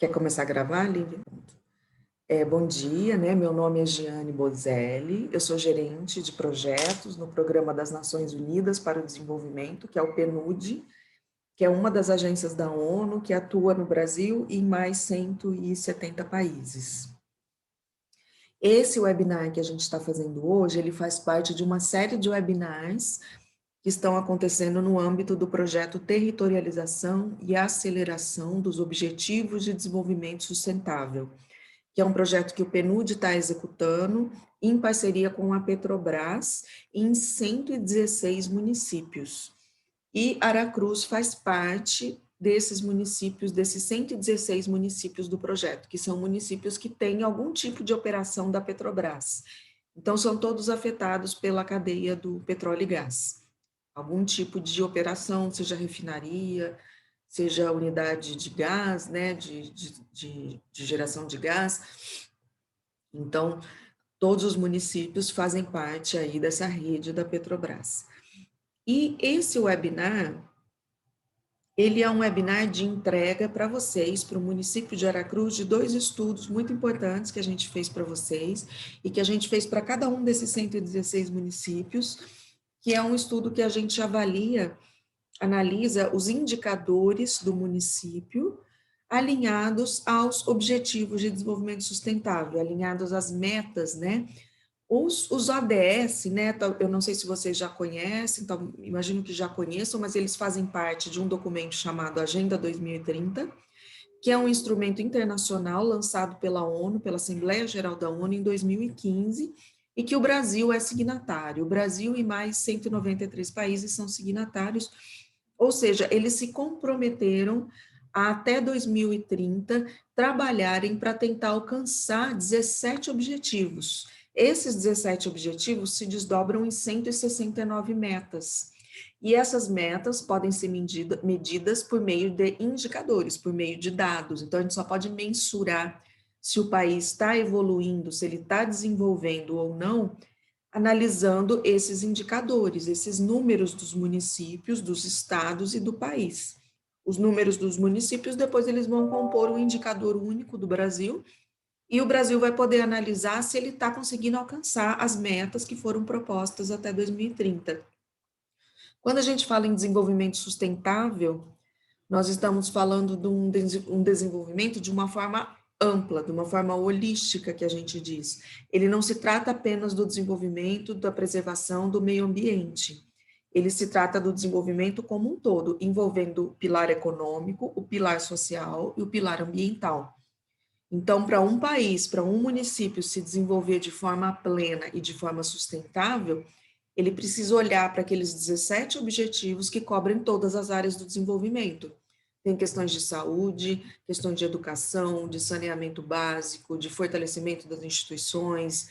Quer começar a gravar, Lívia? Bom dia, né? Meu nome é Giane Bozelli, eu sou gerente de projetos no Programa das Nações Unidas para o Desenvolvimento, que é o PNUD, que é uma das agências da ONU que atua no Brasil e em mais 170 países. Esse webinar que a gente está fazendo hoje, ele faz parte de uma série de webinars que estão acontecendo no âmbito do projeto Territorialização e Aceleração dos Objetivos de Desenvolvimento Sustentável, que é um projeto que o PNUD está executando em parceria com a Petrobras em 116 municípios. E Aracruz faz parte desses municípios, desses 116 municípios do projeto, que são municípios que têm algum tipo de operação da Petrobras. Então, são todos afetados pela cadeia do petróleo e gás. Algum tipo de operação, seja refinaria, seja unidade de gás, né, de geração de gás. Então, todos os municípios fazem parte aí dessa rede da Petrobras. E esse webinar, ele é um webinar de entrega para vocês, para o município de Aracruz, de 2 estudos muito importantes que a gente fez para vocês, e que a gente fez para cada um desses 116 municípios, que é um estudo que a gente analisa os indicadores do município alinhados aos objetivos de desenvolvimento sustentável, alinhados às metas, né? Os ODS, né? Eu não sei se vocês já conhecem, então, imagino que já conheçam, mas eles fazem parte de um documento chamado Agenda 2030, que é um instrumento internacional lançado pela ONU, pela Assembleia Geral da ONU, em 2015, e que o Brasil é signatário. O Brasil e mais 193 países são signatários, ou seja, eles se comprometeram a, até 2030, trabalharem para tentar alcançar 17 objetivos. Esses 17 objetivos se desdobram em 169 metas. E essas metas podem ser medidas por meio de indicadores, por meio de dados. Então, a gente só pode mensurar se o país está evoluindo, se ele está desenvolvendo ou não, analisando esses indicadores, esses números dos municípios, dos estados e do país. Os números dos municípios, depois eles vão compor um indicador único do Brasil, e o Brasil vai poder analisar se ele está conseguindo alcançar as metas que foram propostas até 2030. Quando a gente fala em desenvolvimento sustentável, nós estamos falando de um desenvolvimento de uma forma ampla, de uma forma holística, que a gente diz. Ele não se trata apenas do desenvolvimento, da preservação do meio ambiente. Ele se trata do desenvolvimento como um todo, envolvendo o pilar econômico, o pilar social e o pilar ambiental. Então, para um país, para um município se desenvolver de forma plena e de forma sustentável, ele precisa olhar para aqueles 17 objetivos que cobrem todas as áreas do desenvolvimento. Tem questões de saúde, questões de educação, de saneamento básico, de fortalecimento das instituições,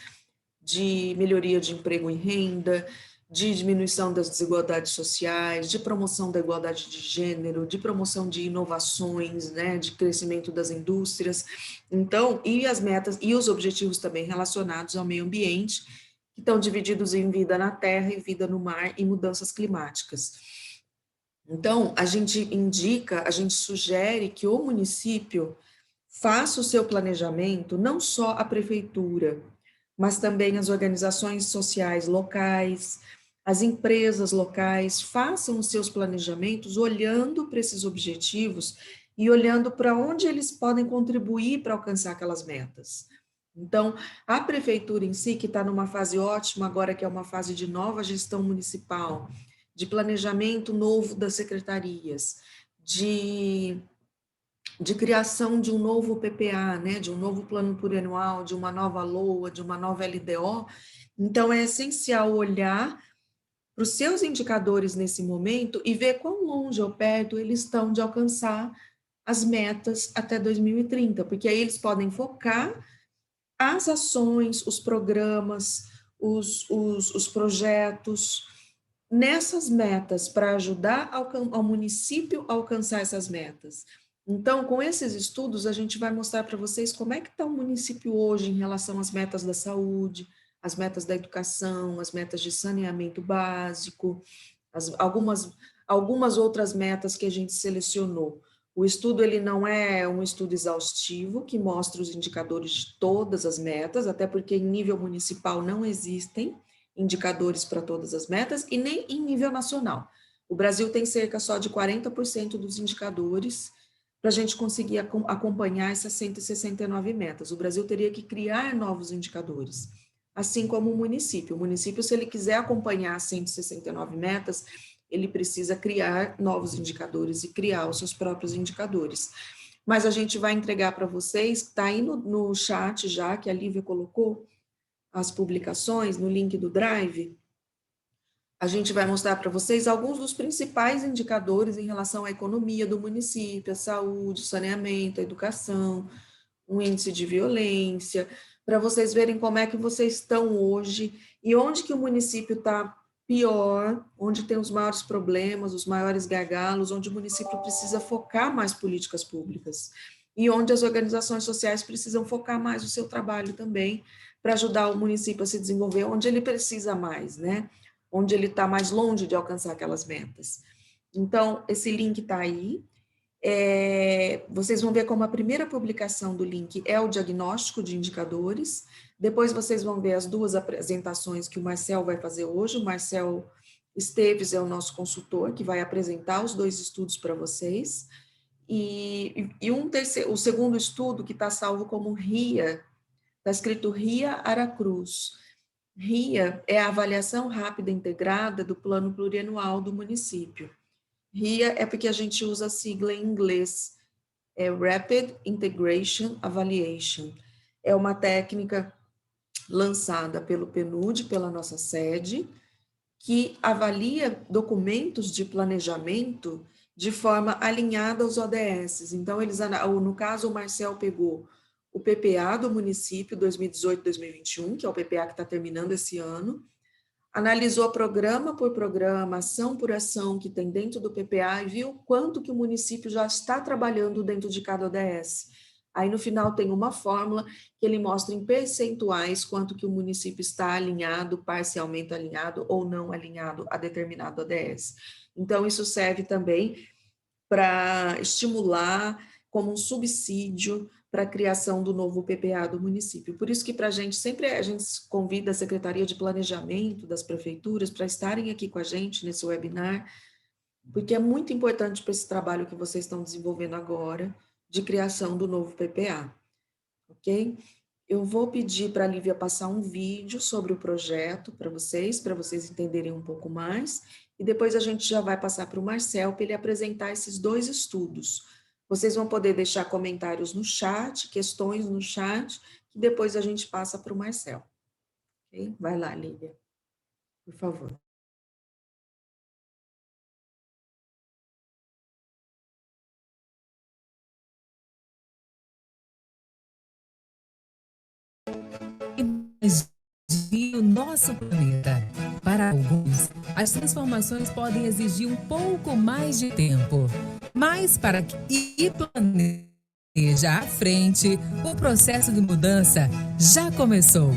de melhoria de emprego e renda, de diminuição das desigualdades sociais, de promoção da igualdade de gênero, de promoção de inovações, né, de crescimento das indústrias. Então, e as metas e os objetivos também relacionados ao meio ambiente, que estão divididos em vida na terra e vida no mar e mudanças climáticas. Então, a gente sugere que o município faça o seu planejamento, não só a prefeitura, mas também as organizações sociais locais, as empresas locais, façam os seus planejamentos olhando para esses objetivos e olhando para onde eles podem contribuir para alcançar aquelas metas. Então, a prefeitura em si, que está numa fase ótima agora, que é uma fase de nova gestão municipal, de planejamento novo das secretarias, de criação de um novo PPA, né, de um novo plano plurianual, de uma nova LOA, de uma nova LDO. Então, é essencial olhar para os seus indicadores nesse momento e ver quão longe ou perto eles estão de alcançar as metas até 2030, porque aí eles podem focar as ações, os programas, os projetos nessas metas para ajudar ao município a alcançar essas metas. Então, com esses estudos, a gente vai mostrar para vocês como é que está o município hoje em relação às metas da saúde, as metas da educação, as metas de saneamento básico, algumas outras metas que a gente selecionou. O estudo ele não é um estudo exaustivo que mostra os indicadores de todas as metas, até porque em nível municipal não existem indicadores para todas as metas e nem em nível nacional. O Brasil tem cerca só de 40% dos indicadores para a gente conseguir acompanhar essas 169 metas. O Brasil teria que criar novos indicadores, assim como o município. O município, se ele quiser acompanhar as 169 metas, ele precisa criar novos indicadores e criar os seus próprios indicadores. Mas a gente vai entregar para vocês, está aí no chat já, que a Lívia colocou, as publicações, no link do Drive, a gente vai mostrar para vocês alguns dos principais indicadores em relação à economia do município, a saúde, saneamento, a educação, o índice de violência, para vocês verem como é que vocês estão hoje e onde que o município está pior, onde tem os maiores problemas, os maiores gargalos, onde o município precisa focar mais políticas públicas e onde as organizações sociais precisam focar mais o seu trabalho também para ajudar o município a se desenvolver onde ele precisa mais, né? Onde ele está mais longe de alcançar aquelas metas. Então, esse link está aí. Vocês vão ver como a primeira publicação do link é o diagnóstico de indicadores, depois vocês vão ver as duas apresentações que o Marcel vai fazer hoje. O Marcel Esteves é o nosso consultor, que vai apresentar os dois estudos para vocês, e o segundo estudo, que está salvo como RIA, está escrito RIA Aracruz. RIA é a avaliação rápida integrada do plano plurianual do município. RIA é porque a gente usa a sigla em inglês, é Rapid Integration Evaluation. É uma técnica lançada pelo PNUD, pela nossa sede, que avalia documentos de planejamento de forma alinhada aos ODS. Então, no caso, o Marcel pegou o PPA do município 2018-2021, que é o PPA que está terminando esse ano, analisou programa por programa, ação por ação que tem dentro do PPA e viu quanto que o município já está trabalhando dentro de cada ODS. Aí, no final, tem uma fórmula que ele mostra em percentuais quanto que o município está alinhado, parcialmente alinhado ou não alinhado a determinado ODS. Então, isso serve também para estimular como um subsídio para a criação do novo PPA do município. Por isso que para a gente, sempre a gente convida a Secretaria de Planejamento das prefeituras para estarem aqui com a gente nesse webinar, porque é muito importante para esse trabalho que vocês estão desenvolvendo agora, de criação do novo PPA, ok? Eu vou pedir para a Lívia passar um vídeo sobre o projeto para vocês entenderem um pouco mais, e depois a gente já vai passar para o Marcel para ele apresentar esses dois estudos. Vocês vão poder deixar comentários no chat, questões no chat, que depois a gente passa para o Marcel. Okay? Vai lá, Lívia, por favor. O nosso planeta. Para alguns, as transformações podem exigir um pouco mais de tempo, mas para que planeja à frente, o processo de mudança já começou.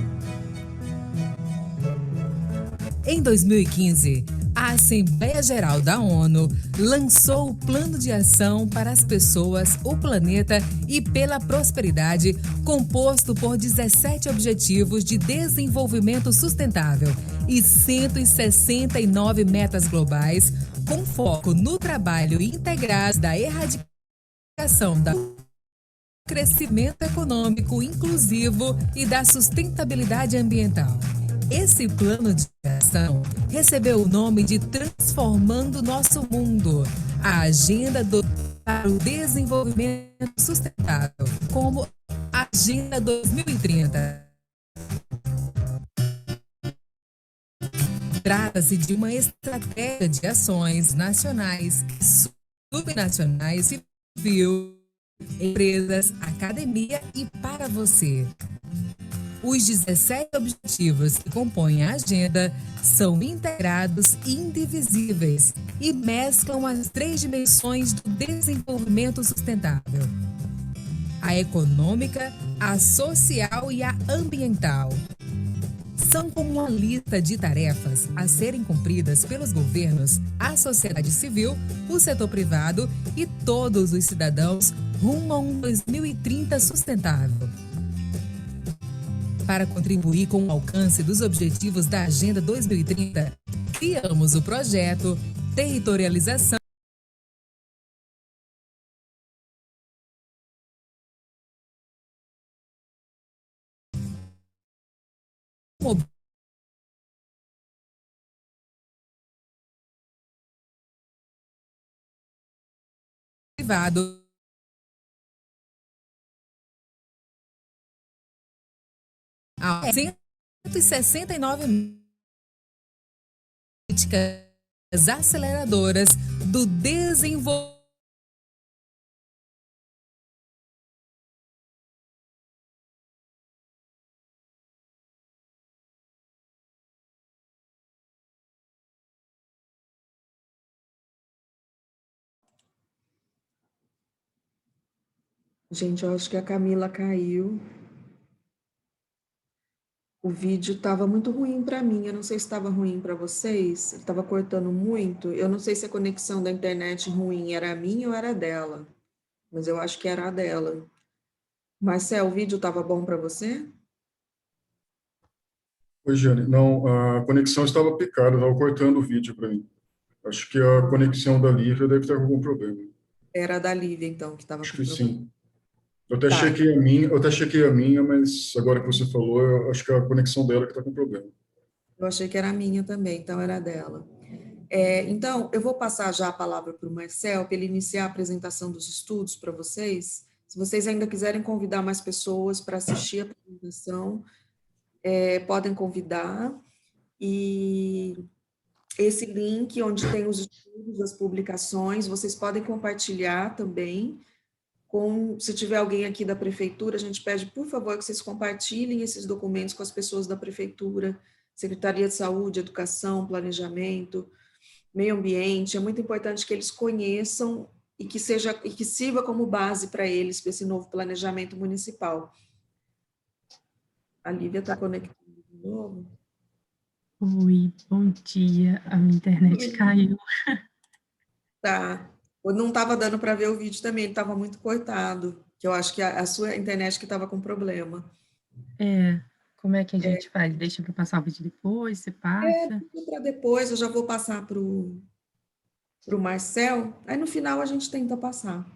Em 2015, a Assembleia Geral da ONU lançou o Plano de Ação para as Pessoas, o Planeta e pela Prosperidade, composto por 17 Objetivos de Desenvolvimento Sustentável e 169 metas globais, com foco no trabalho integrado da erradicação do crescimento econômico inclusivo e da sustentabilidade ambiental. Esse plano de ação recebeu o nome de Transformando Nosso Mundo, a Agenda para o Desenvolvimento Sustentável, como Agenda 2030. Trata-se de uma estratégia de ações nacionais, subnacionais, civil, empresas, academia e para você. Os 17 objetivos que compõem a agenda são integrados e indivisíveis e mesclam as 3 dimensões do desenvolvimento sustentável: a econômica, a social e a ambiental. são como uma lista de tarefas a serem cumpridas pelos governos, a sociedade civil, o setor privado e todos os cidadãos rumo a um 2030 sustentável. Para contribuir com o alcance dos objetivos da Agenda 2030, criamos o projeto Territorialização privado a 169 políticas aceleradoras do desenvolvimento. Gente, eu acho que a Camila caiu. O vídeo estava muito ruim para mim. Eu não sei se estava ruim para vocês. Estava cortando muito. Eu não sei se a conexão da internet ruim era a minha ou era dela. Mas eu acho que era a dela. Marcel, o vídeo estava bom para você? Oi, Jane. Não, a conexão estava picada, estava cortando o vídeo para mim. Acho que a conexão da Lívia deve estar com algum problema. Era a da Lívia, então, que estava Acho com que problema. sim. Eu até Tá. chequei a minha, mas agora que você falou, eu acho que é a conexão dela que está com problema. Eu achei que era a minha também, então era a dela. Então, eu vou passar já a palavra para o Marcel, para ele iniciar a apresentação dos estudos para vocês. Se vocês ainda quiserem convidar mais pessoas para assistir a apresentação, podem convidar. E esse link, onde tem os estudos, as publicações, vocês podem compartilhar também. Se tiver alguém aqui da prefeitura, a gente pede, por favor, que vocês compartilhem esses documentos com as pessoas da prefeitura, Secretaria de Saúde, Educação, Planejamento, Meio Ambiente. É muito importante que eles conheçam e que sirva como base para eles, para esse novo planejamento municipal. A Lívia está conectada de novo. Oi, bom dia. A minha internet caiu. Tá. Não estava dando para ver o vídeo também, ele estava muito cortado, que eu acho que a sua internet que estava com problema. Como é que a gente faz? Deixa para passar o vídeo depois? Você passa? Para depois, eu já vou passar para o Marcel, aí no final a gente tenta passar.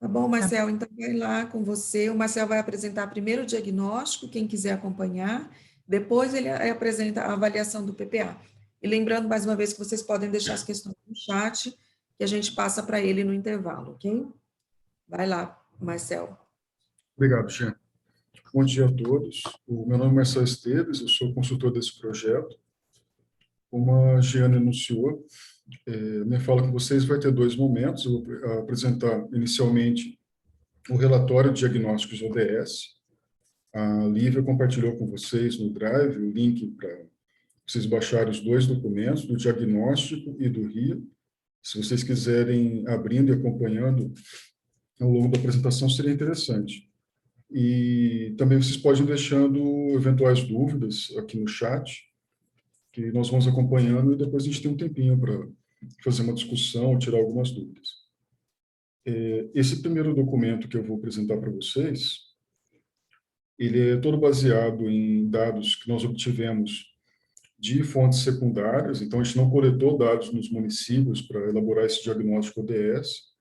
Tá bom, Tá. Marcel? Então vai lá com você. O Marcel vai apresentar primeiro o diagnóstico, quem quiser acompanhar, depois ele apresenta a avaliação do PPA. E lembrando mais uma vez que vocês podem deixar as questões no chat, que a gente passa para ele no intervalo, ok? Vai lá, Marcel. Obrigado, Jean. Bom dia a todos. O meu nome é Marcelo Esteves, eu sou consultor desse projeto. Como a Giane anunciou, minha fala com vocês vai ter dois momentos. Eu vou apresentar inicialmente o relatório de diagnósticos ODS. A Lívia compartilhou com vocês no Drive o link para vocês baixarem os dois documentos, do diagnóstico e do RIA. Se vocês quiserem abrindo e acompanhando ao longo da apresentação, seria interessante. E também vocês podem deixando eventuais dúvidas aqui no chat, que nós vamos acompanhando e depois a gente tem um tempinho para fazer uma discussão, tirar algumas dúvidas. Esse primeiro documento que eu vou apresentar para vocês, ele é todo baseado em dados que nós obtivemos de fontes secundárias, então a gente não coletou dados nos municípios para elaborar esse diagnóstico ODS,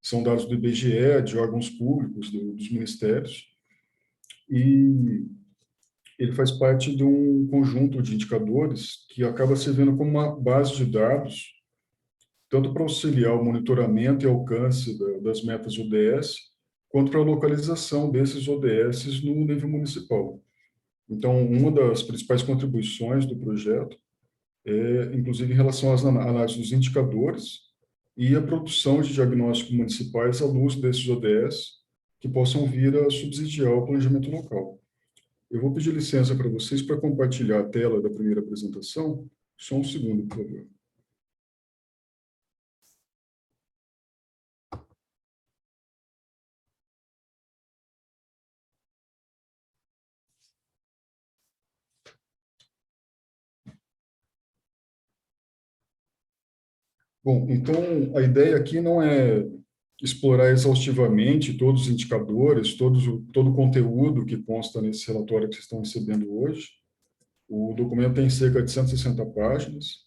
são dados do IBGE, de órgãos públicos, dos ministérios, e ele faz parte de um conjunto de indicadores que acaba servindo como uma base de dados, tanto para auxiliar o monitoramento e alcance das metas ODS, quanto para a localização desses ODS no nível municipal. Então, uma das principais contribuições do projeto inclusive em relação às análises dos indicadores e a produção de diagnósticos municipais à luz desses ODS que possam vir a subsidiar o planejamento local. Eu vou pedir licença para vocês para compartilhar a tela da primeira apresentação. Só um segundo, por favor. Bom, então a ideia aqui não é explorar exaustivamente todos os indicadores, todo o conteúdo que consta nesse relatório que vocês estão recebendo hoje. O documento tem cerca de 160 páginas.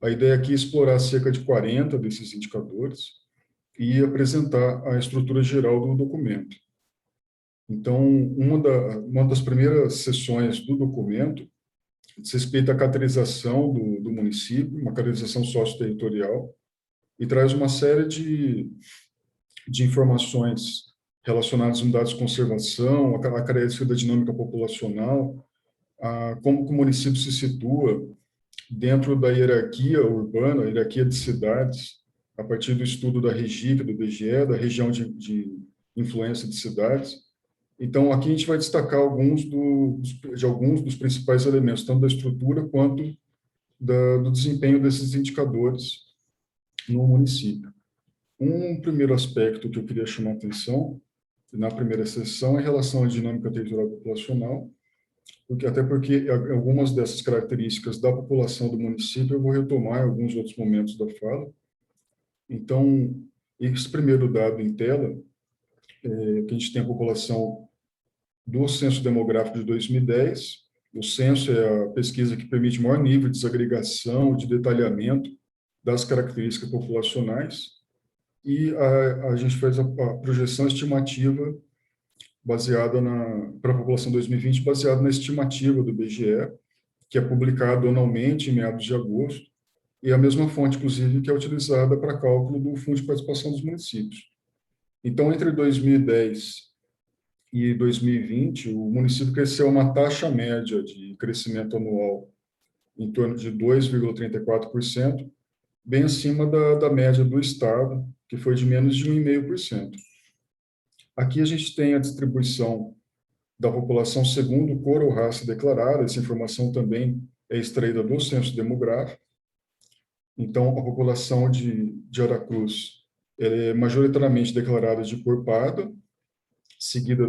A ideia aqui é explorar cerca de 40 desses indicadores e apresentar a estrutura geral do documento. Então, uma das primeiras sessões do documento diz respeito à caracterização do município, uma caracterização sócio-territorial, e traz uma série de informações relacionadas a unidades de conservação, a característica da dinâmica populacional, a como que o município se situa dentro da hierarquia urbana, hierarquia de cidades, a partir do estudo da REGIC, do IBGE, da região de influência de cidades. Então, aqui a gente vai destacar alguns dos principais elementos, tanto da estrutura quanto do desempenho desses indicadores no município. Um primeiro aspecto que eu queria chamar a atenção, na primeira sessão, é em relação à dinâmica territorial populacional, até porque algumas dessas características da população do município eu vou retomar em alguns outros momentos da fala. Então, esse primeiro dado em tela, que a gente tem a população do Censo Demográfico de 2010. O censo é a pesquisa que permite maior nível de desagregação, de detalhamento das características populacionais, e a gente fez a projeção estimativa baseada para a população 2020, baseada na estimativa do IBGE, que é publicado anualmente em meados de agosto, e a mesma fonte, inclusive, que é utilizada para cálculo do Fundo de Participação dos Municípios. Então, entre 2010 e 2020, o município cresceu uma taxa média de crescimento anual em torno de 2,34%, bem acima da média do Estado, que foi de menos de 1,5%. Aqui a gente tem a distribuição da população segundo cor ou raça declarada. Essa informação também é extraída do censo demográfico. Então, a população de Aracruz é majoritariamente declarada de cor parda, seguida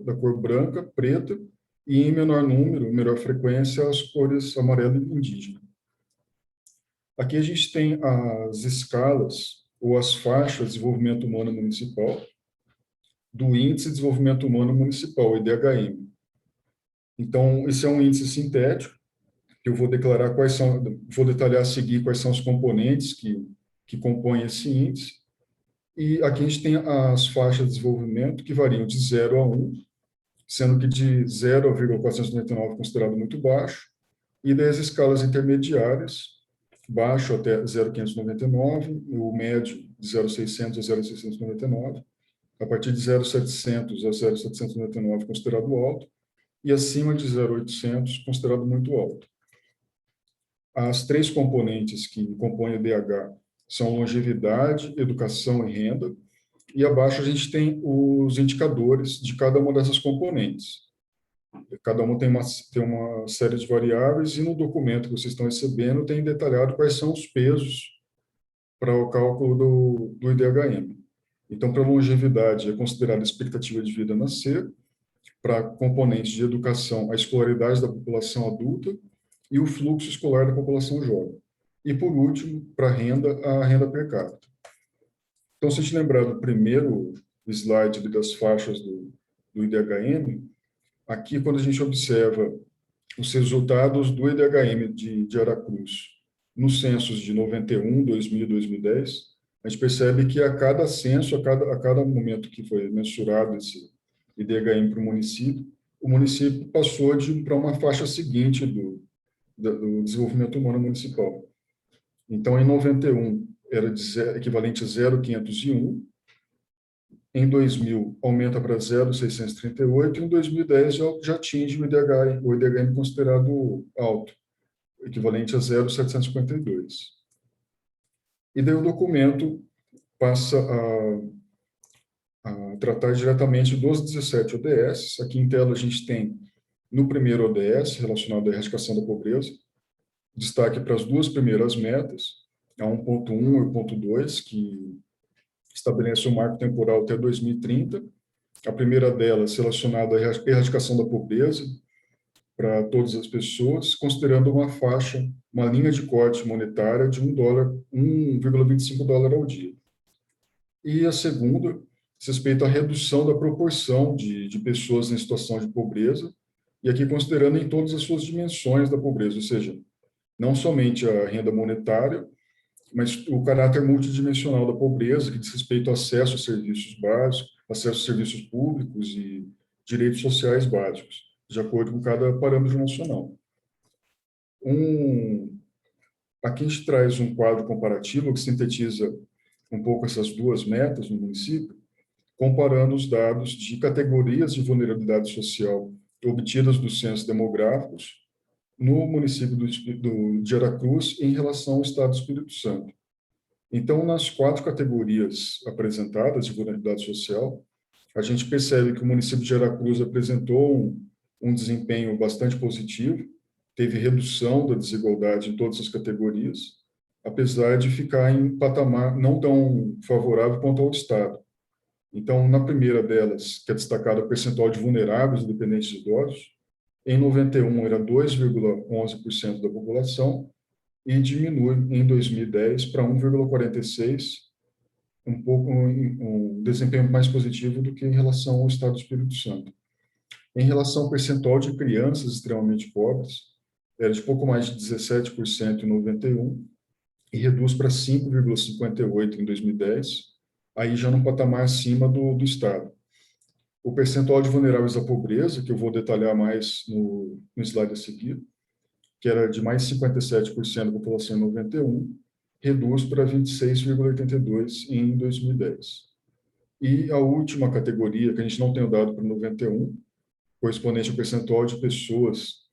da cor branca, preta, e em menor número, menor frequência, as cores amarelo e indígena. Aqui a gente tem as escalas ou as faixas de desenvolvimento humano municipal do Índice de Desenvolvimento Humano Municipal, o IDHM. Então, esse é um índice sintético, que eu vou declarar vou detalhar a seguir quais são os componentes que compõem esse índice. E aqui a gente tem as faixas de desenvolvimento que variam de 0 a 1, sendo que de 0 a 0,499 é considerado muito baixo, e das escalas intermediárias, baixo até 0,599, o médio de 0,600 a 0,699, a partir de 0,700 a 0,799 considerado alto, e acima de 0,800 considerado muito alto. As três componentes que compõem o DH são longevidade, educação e renda, e abaixo a gente tem os indicadores de cada uma dessas componentes. Cada uma tem uma série de variáveis, e no documento que vocês estão recebendo tem detalhado quais são os pesos para o cálculo do IDHM. Então, para longevidade é considerada a expectativa de vida a nascer, para componentes de educação, a escolaridade da população adulta e o fluxo escolar da população jovem. E, por último, para renda, a renda per capita. Então, se a gente lembrar do primeiro slide das faixas do IDHM, aqui, quando a gente observa os resultados do IDHM de Aracruz nos censos de 91, 2000 e 2010, a gente percebe que a cada censo, a cada momento que foi mensurado esse IDHM para o município passou para uma faixa seguinte do desenvolvimento humano municipal. Então, em 91, era equivalente a 0,501, em 2000 aumenta para 0,638, e em 2010 já atinge o IDHM considerado alto, equivalente a 0,752. E daí o documento passa a tratar diretamente dos 17 ODS. Aqui em tela a gente tem, no primeiro ODS, relacionado à erradicação da pobreza, destaque para as duas primeiras metas, a 1.1 e 1.2, que estabelece um marco temporal até 2030. A primeira delas relacionada à erradicação da pobreza, para todas as pessoas, considerando uma faixa, uma linha de corte monetária de $1, 1,25 dólar ao dia. E a segunda diz respeito à redução da proporção de pessoas em situação de pobreza, e aqui considerando em todas as suas dimensões da pobreza, ou seja, não somente a renda monetária, mas o caráter multidimensional da pobreza, que diz respeito ao acesso a serviços básicos, acesso a serviços públicos e direitos sociais básicos, de acordo com cada parâmetro nacional. Aqui a gente traz um quadro comparativo que sintetiza um pouco essas duas metas no município, comparando os dados de categorias de vulnerabilidade social obtidas dos censos demográficos no município de Aracruz em relação ao estado do Espírito Santo. Então, nas 4 categorias apresentadas de vulnerabilidade social, a gente percebe que o município de Aracruz apresentou um desempenho bastante positivo, teve redução da desigualdade em todas as categorias, apesar de ficar em patamar não tão favorável quanto ao estado. Então, na primeira delas, que é destacado o percentual de vulneráveis e dependentes idosos, em 91 era 2,11% da população e diminui em 2010 para 1,46%, um desempenho mais positivo do que em relação ao estado do Espírito Santo. Em relação ao percentual de crianças extremamente pobres, era de pouco mais de 17% em 91 e reduz para 5,58% em 2010, aí já num patamar acima do estado. O percentual de vulneráveis à pobreza, que eu vou detalhar mais no slide a seguir, que era de mais 57% da população em 91, reduz para 26,82% em 2010. E a última categoria, que a gente não tem o dado para 91, correspondente ao percentual de pessoas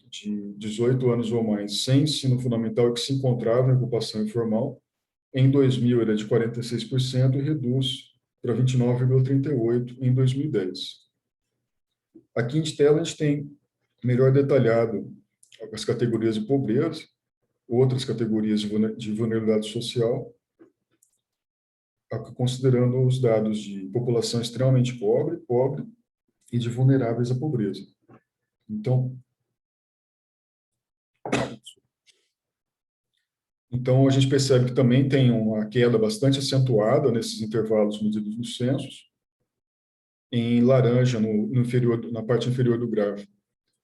de 18 anos ou mais sem ensino fundamental e que se encontravam em ocupação informal, em 2000 era de 46% e reduz para 29,38% em 2010. Aqui em tela a gente tem melhor detalhado as categorias de pobreza, outras categorias de vulnerabilidade social, considerando os dados de população extremamente pobre e de vulneráveis à pobreza. Então, a gente percebe que também tem uma queda bastante acentuada nesses intervalos medidos nos censos. Em laranja, na parte inferior do gráfico,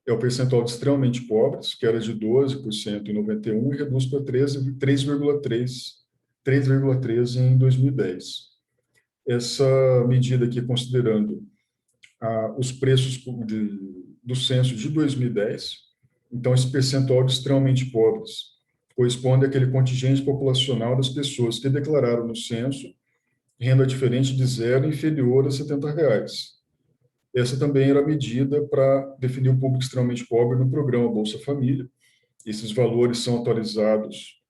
é o percentual de extremamente pobres, que era de 12% em 91 e reduz para 3,3% em 2010. Essa medida aqui, considerando os preços do censo de 2010, então esse percentual de extremamente pobres corresponde àquele contingente populacional das pessoas que declararam no censo renda diferente de zero inferior a R$70. Essa também era a medida para definir o público extremamente pobre no programa Bolsa Família. Esses valores são atualizados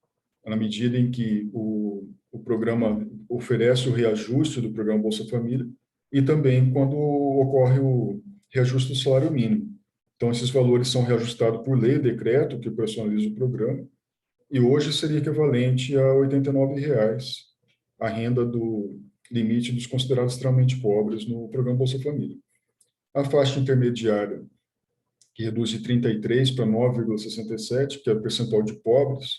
na medida em que o programa oferece o reajuste do programa Bolsa Família e também quando ocorre o reajuste do salário mínimo. Então, esses valores são reajustados por lei, decreto, que operacionaliza o programa, e hoje seria equivalente a R$ 89,00 a renda do limite dos considerados extremamente pobres no programa Bolsa Família. A faixa intermediária, que reduz de 33 para 9,67, que é o percentual de pobres,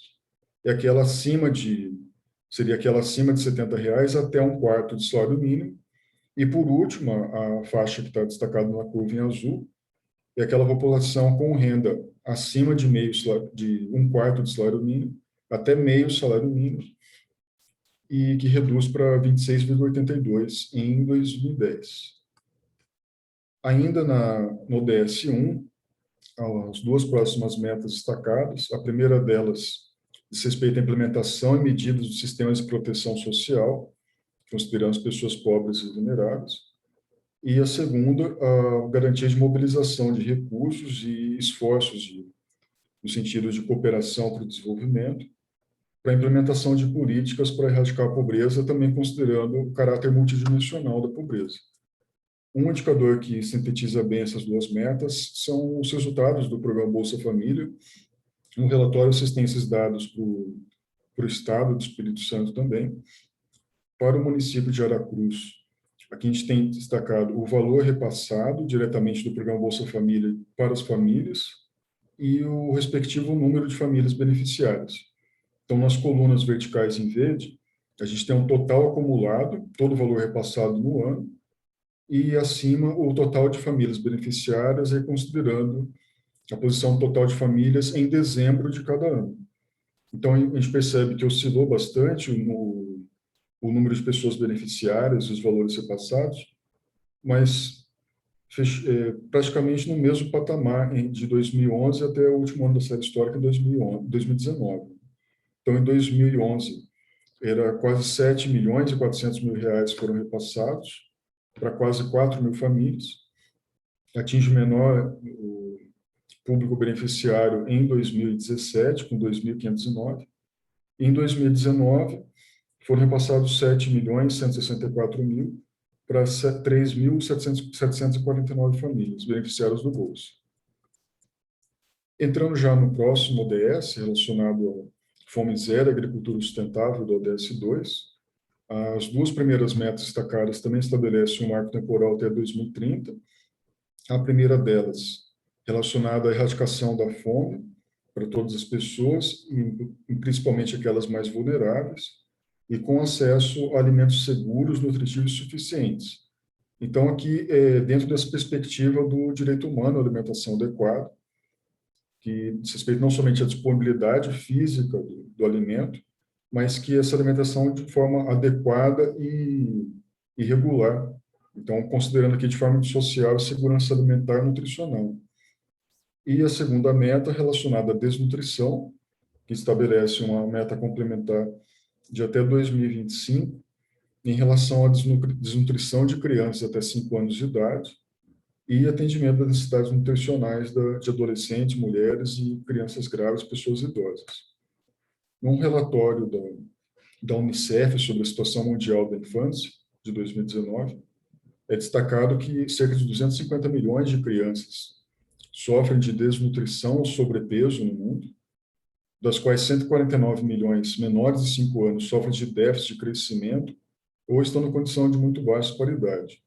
é aquela seria aquela acima de R$70 até um quarto de salário mínimo. E, por último, a faixa que está destacada na curva em azul, é aquela população com renda acima de um quarto de salário mínimo, até meio salário mínimo, e que reduz para 26,82 em 2010. Ainda no DS1, as duas próximas metas destacadas, a primeira delas diz respeito à implementação e medidas dos sistemas de proteção social, considerando as pessoas pobres e vulneráveis, e a segunda, a garantia de mobilização de recursos e esforços no sentido de cooperação para o desenvolvimento, para a implementação de políticas para erradicar a pobreza, também considerando o caráter multidimensional da pobreza. Um indicador que sintetiza bem essas duas metas são os resultados do programa Bolsa Família. No relatório, vocês têm esses dados para o Estado do Espírito Santo também. Para o município de Aracruz, Aqui a gente tem destacado o valor repassado diretamente do programa Bolsa Família para as famílias e o respectivo número de famílias beneficiárias. Então, nas colunas verticais em verde, a gente tem um total acumulado, todo o valor repassado no ano, e acima o total de famílias beneficiárias, considerando a posição total de famílias em dezembro de cada ano. Então, a gente percebe que oscilou bastante o número de pessoas beneficiárias e os valores repassados, mas praticamente no mesmo patamar de 2011 até o último ano da série histórica, 2019. Então, em 2011, era quase 7 milhões e 400 mil reais foram repassados para quase 4 mil famílias. Atinge menor o público beneficiário em 2017, com 2.509. Em 2019, foram repassados 7 milhões e 164 mil para 3.749 famílias beneficiárias do Bolsa. Entrando já no próximo ODS, relacionado ao Fome Zero e Agricultura Sustentável, do ODS 2, as duas primeiras metas destacadas também estabelecem um marco temporal até 2030. A primeira delas, relacionada à erradicação da fome para todas as pessoas, e principalmente aquelas mais vulneráveis, e com acesso a alimentos seguros, nutritivos e suficientes. Então, aqui, dentro dessa perspectiva do direito humano à alimentação adequada, que diz respeito não somente à disponibilidade física do alimento, mas que essa alimentação de forma adequada e regular. Então, considerando aqui de forma social e segurança alimentar e nutricional. E a segunda meta relacionada à desnutrição, que estabelece uma meta complementar de até 2025, em relação à desnutrição de crianças até 5 anos de idade e atendimento das necessidades nutricionais de adolescentes, mulheres e crianças graves, pessoas idosas. Num relatório da Unicef sobre a situação mundial da infância, de 2019, é destacado que cerca de 250 milhões de crianças sofrem de desnutrição ou sobrepeso no mundo, das quais 149 milhões menores de 5 anos sofrem de déficit de crescimento ou estão na condição de muito baixa qualidade.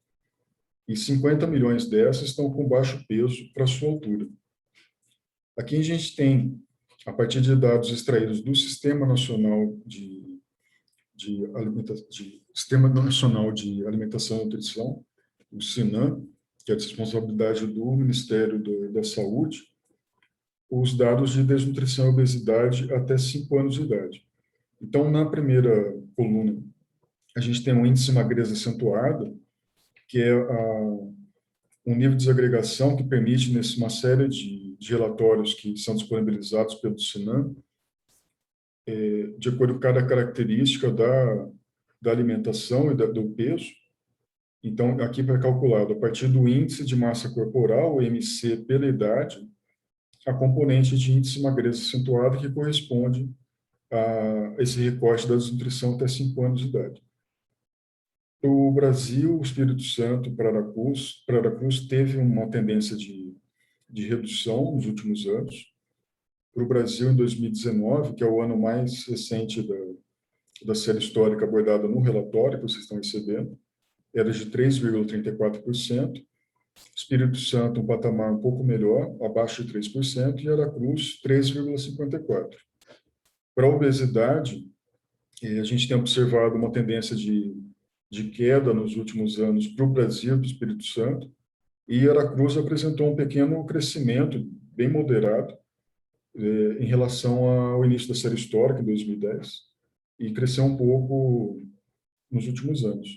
E 50 milhões dessas estão com baixo peso para sua altura. Aqui a gente tem, a partir de dados extraídos do Sistema Nacional Sistema Nacional de Alimentação e Nutrição, o SINAM, que é de responsabilidade do Ministério da Saúde, os dados de desnutrição e obesidade até 5 anos de idade. Então, na primeira coluna, a gente tem um índice de magreza acentuada, que é um nível de desagregação que permite, uma série de relatórios que são disponibilizados pelo SINAM, de acordo com cada característica da alimentação e do peso. Então, aqui foi calculado a partir do índice de massa corporal, o IMC, pela idade, a componente de índice de magreza acentuada, que corresponde a esse recorte da desnutrição até 5 anos de idade. O Brasil, o Espírito Santo, Aracruz teve uma tendência de redução nos últimos anos. Para o Brasil, em 2019, que é o ano mais recente da série histórica abordada no relatório que vocês estão recebendo, era de 3,34%. Espírito Santo, um patamar um pouco melhor, abaixo de 3%, e Aracruz, 3,54%. Para a obesidade, a gente tem observado uma tendência de queda nos últimos anos para o Brasil, do Espírito Santo, e Aracruz apresentou um pequeno crescimento, bem moderado, em relação ao início da série histórica, em 2010, e cresceu um pouco nos últimos anos.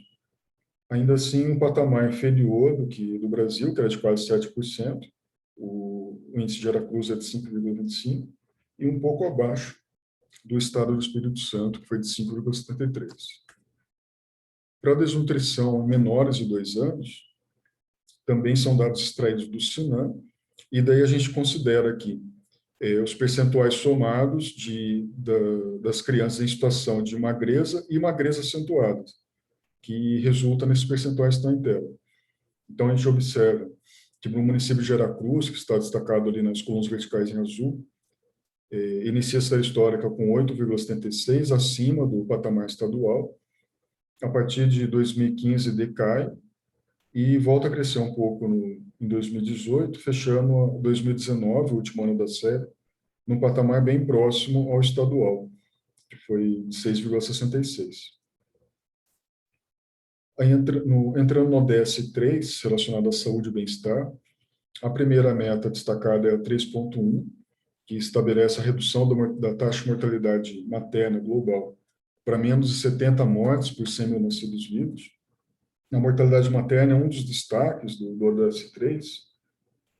Ainda assim, um patamar inferior do Brasil, que era de quase 7%, o índice de Aracruz é de 5,25%, e um pouco abaixo do estado do Espírito Santo, que foi de 5,73%. Para a desnutrição menores de 2 anos, também são dados extraídos do SINAM, e daí a gente considera aqui os percentuais somados das crianças em situação de magreza e magreza acentuada, que resulta nesses percentuais que estão em tela. Então, a gente observa que no município de Aracruz, que está destacado ali nas colunas verticais em azul, inicia a série histórica com 8,76, acima do patamar estadual. a partir de 2015 decai e volta a crescer um pouco em 2018, fechando 2019, o último ano da série, num patamar bem próximo ao estadual, que foi de 6,66. Aí, entrando no ODS 3, relacionado à saúde e bem-estar, a primeira meta destacada é a 3.1, que estabelece a redução da taxa de mortalidade materna global para menos de 70 mortes por 100 mil nascidos vivos. A mortalidade materna é um dos destaques do ODS 3,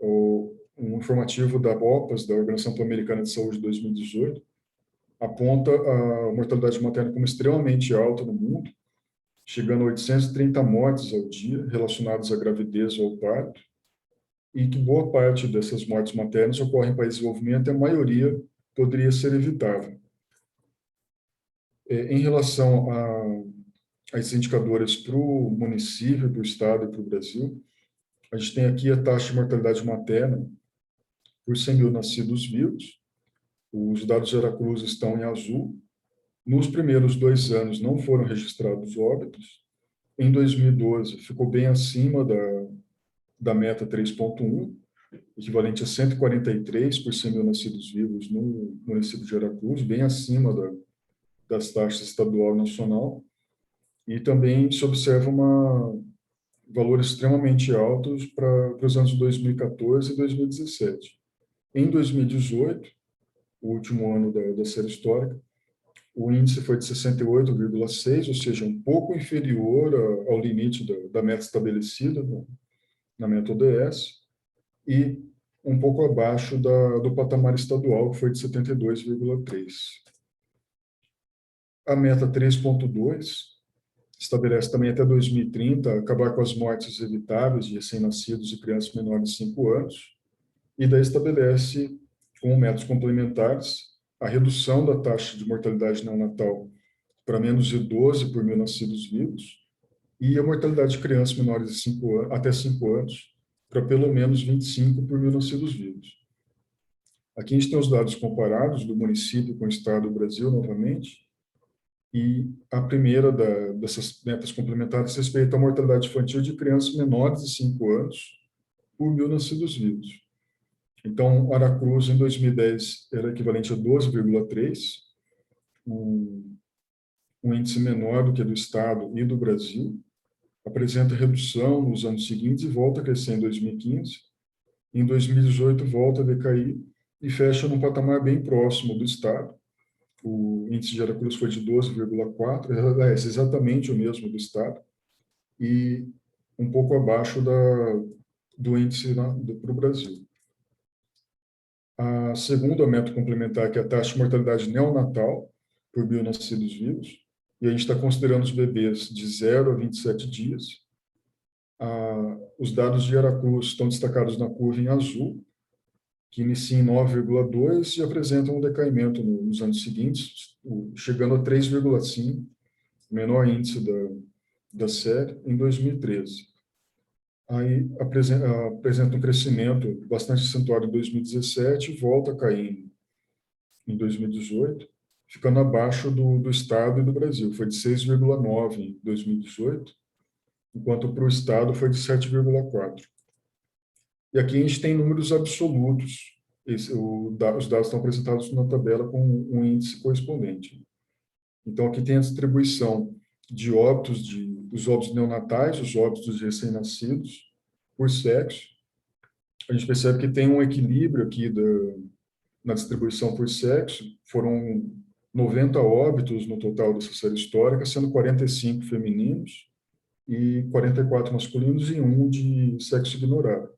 um informativo da OPAS, da Organização Pan-Americana de Saúde de 2018, aponta a mortalidade materna como extremamente alta no mundo, chegando a 830 mortes ao dia relacionadas à gravidez ou ao parto, e que boa parte dessas mortes maternas ocorre em países de desenvolvimento e a maioria poderia ser evitável. Em relação a esses indicadores para o município, para o estado e para o Brasil, a gente tem aqui a taxa de mortalidade materna por 100 mil nascidos vivos. Os dados de Aracruz estão em azul. Nos primeiros 2 anos não foram registrados óbitos. Em 2012, ficou bem acima da meta 3.1, equivalente a 143 por 100 mil nascidos vivos no município de Aracruz, bem acima das taxas estadual e nacional. E também se observa valores extremamente altos para os anos 2014 e 2017. Em 2018, o último ano da série histórica, o índice foi de 68,6, ou seja, um pouco inferior ao limite da meta estabelecida na meta ODS, e um pouco abaixo do patamar estadual, que foi de 72,3. A meta 3.2 estabelece também até 2030 acabar com as mortes evitáveis de recém-nascidos e crianças menores de 5 anos, e daí estabelece, como metas complementares, a redução da taxa de mortalidade neonatal para menos de 12 por mil nascidos vivos, e a mortalidade de crianças menores de 5 anos, até 5 anos para pelo menos 25 por mil nascidos vivos. Aqui a gente tem os dados comparados do município com o estado do Brasil, novamente, e a primeira dessas metas complementares respeita a mortalidade infantil de crianças menores de 5 anos por mil nascidos vivos. Então, Aracruz, em 2010, era equivalente a 12,3, um índice menor do que do estado e do Brasil, apresenta redução nos anos seguintes e volta a crescer em 2015. Em 2018, volta a decair e fecha num patamar bem próximo do estado. O índice de Aracruz foi de 12,4, é exatamente o mesmo do estado, e um pouco abaixo do índice para o Brasil. A segunda meta complementar, que é a taxa de mortalidade neonatal por mil nascidos vivos, e a gente está considerando os bebês de 0 a 27 dias. Os dados de Aracruz estão destacados na curva em azul, que inicia em 9,2 e apresentam um decaimento nos anos seguintes, chegando a 3,5, menor índice da série, em 2013. Aí apresenta um crescimento bastante acentuado em 2017 e volta a cair em 2018, ficando abaixo do estado e do Brasil. Foi de 6,9 em 2018, enquanto para o estado foi de 7,4. E aqui a gente tem números absolutos. Os dados estão apresentados na tabela com um índice correspondente. Então, aqui tem a distribuição de óbitos, os óbitos neonatais, os óbitos dos recém-nascidos, por sexo. A gente percebe que tem um equilíbrio aqui na distribuição por sexo. Foram 90 óbitos no total dessa série histórica, sendo 45 femininos e 44 masculinos e um de sexo ignorado.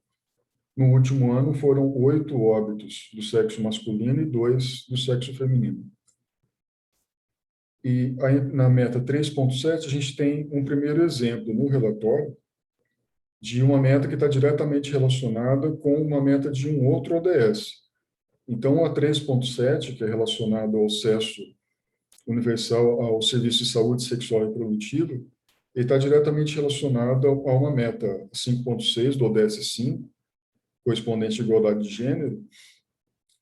No último ano, foram 8 óbitos do sexo masculino e 2 do sexo feminino. E aí, na meta 3.7, a gente tem um primeiro exemplo no relatório de uma meta que está diretamente relacionada com uma meta de um outro ODS. Então, a 3.7, que é relacionada ao acesso universal ao serviço de saúde sexual e reprodutiva, ele está diretamente relacionado a uma meta 5.6 do ODS 5, correspondente à igualdade de gênero,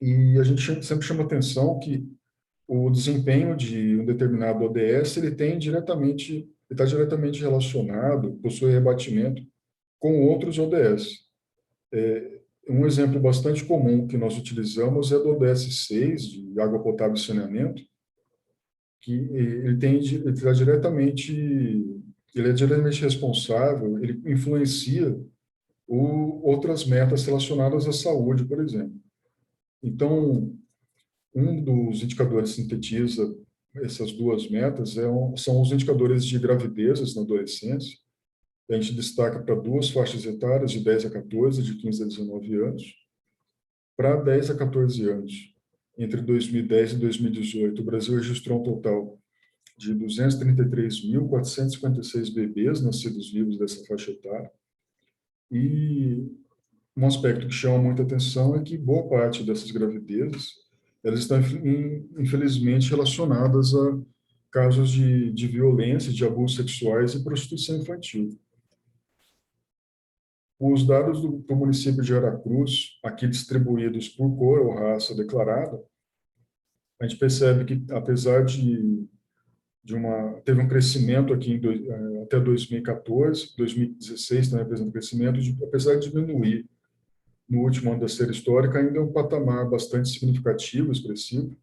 e a gente sempre chama atenção que o desempenho de um determinado ODS ele tem diretamente está diretamente relacionado, possui rebatimento com outros ODS. Um exemplo bastante comum que nós utilizamos é do ODS 6, de água potável e saneamento, que ele está diretamente, ele é diretamente responsável, ele influencia outras metas relacionadas à saúde, por exemplo. Então, um dos indicadores que sintetiza essas duas metas são os indicadores de gravidezes na adolescência. A gente destaca para duas faixas etárias, de 10 a 14, de 15 a 19 anos. Para 10 a 14 anos, entre 2010 e 2018, o Brasil registrou um total de 233.456 bebês nascidos vivos dessa faixa etária. E um aspecto que chama muita atenção é que boa parte dessas gravidezes elas estão, infelizmente, relacionadas a casos de violência, de abusos sexuais e prostituição infantil. Os dados do município de Aracruz, aqui distribuídos por cor ou raça declarada, a gente percebe que, apesar teve um crescimento aqui até 2014, 2016 também apresenta crescimento, apesar de diminuir no último ano da série histórica, ainda é um patamar bastante significativo, expressivo,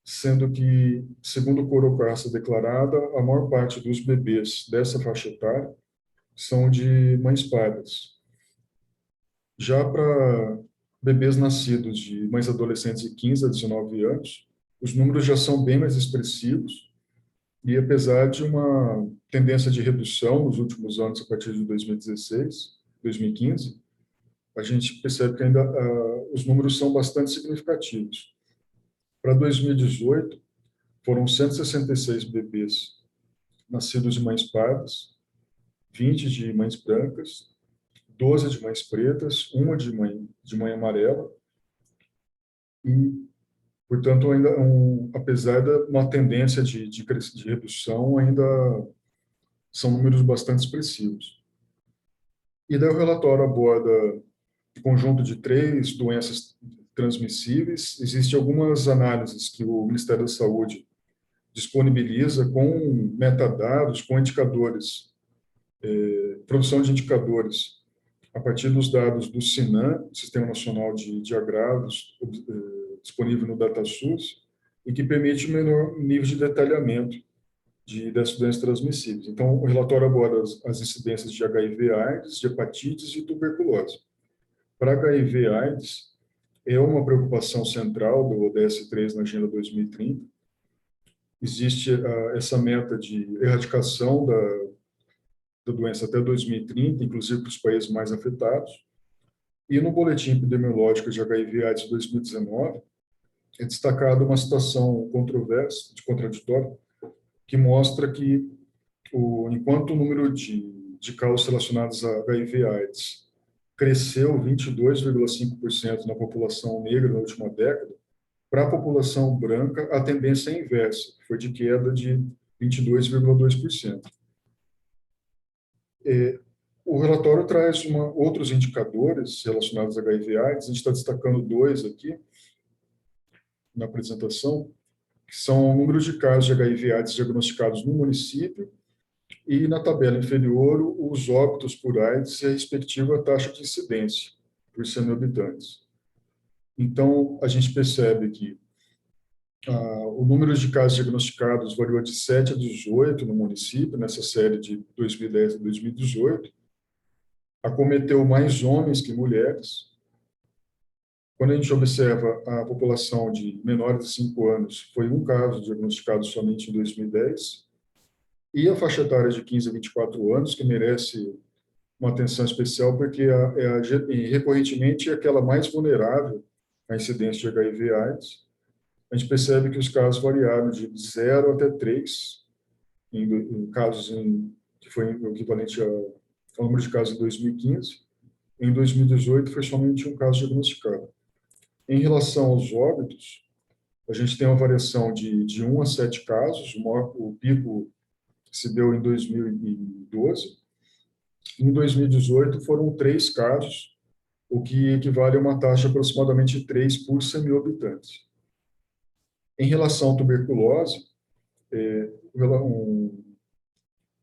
sendo que, segundo o cor ou raça declarada, a maior parte dos bebês dessa faixa etária são de mães pardas. Já para bebês nascidos de mães adolescentes de 15 a 19 anos, os números já são bem mais expressivos, e apesar de uma tendência de redução nos últimos anos, a partir de 2016, 2015, a gente percebe que ainda os números são bastante significativos. Para 2018, foram 166 bebês nascidos de mães pardas, 20 de mães brancas, 12 de mães pretas, uma de mãe amarela, e, portanto, ainda apesar de uma tendência de redução, ainda são números bastante expressivos. E daí o relatório aborda um conjunto de 3 doenças transmissíveis. Existem algumas análises que o Ministério da Saúde disponibiliza com metadados, com indicadores, produção de indicadores a partir dos dados do SINAM, Sistema Nacional de Agravos, disponível no DataSUS, e que permite um menor nível de detalhamento dessas doenças transmissíveis. Então, o relatório aborda as incidências de HIV/AIDS, de hepatites e tuberculose. Para HIV/AIDS, é uma preocupação central do ODS 3 na Agenda 2030. Existe essa meta de erradicação da doença até 2030, inclusive para os países mais afetados. E no Boletim Epidemiológico de HIV/AIDS de 2019, é destacada uma situação controversa, contraditória, que mostra que, enquanto o número de casos relacionados a HIV/AIDS cresceu 22,5% na população negra na última década, para a população branca, a tendência é inversa, foi de queda de 22,2%. O relatório traz outros indicadores relacionados a HIV/AIDS, a gente está destacando 2 aqui na apresentação, que são o número de casos de HIV/AIDS diagnosticados no município e, na tabela inferior, os óbitos por AIDS e a respectiva taxa de incidência por 100 mil habitantes. Então, a gente percebe que o número de casos diagnosticados variou de 7 a 18 no município, nessa série de 2010 a 2018, acometeu mais homens que mulheres. Quando a gente observa a população de menores de 5 anos, foi um caso diagnosticado somente em 2010, e a faixa etária de 15 a 24 anos, que merece uma atenção especial, porque recorrentemente é aquela mais vulnerável à incidência de HIV/AIDS. A gente percebe que os casos variaram de 0 até 3, em casos que foi o equivalente ao número de casos em 2015. Em 2018, foi somente um caso diagnosticado. Em relação aos óbitos, a gente tem uma variação de 1 a 7 casos, o pico se deu em 2012. Em 2018, foram 3 casos, o que equivale a uma taxa de aproximadamente 3 por 100 mil habitantes. Em relação à tuberculose,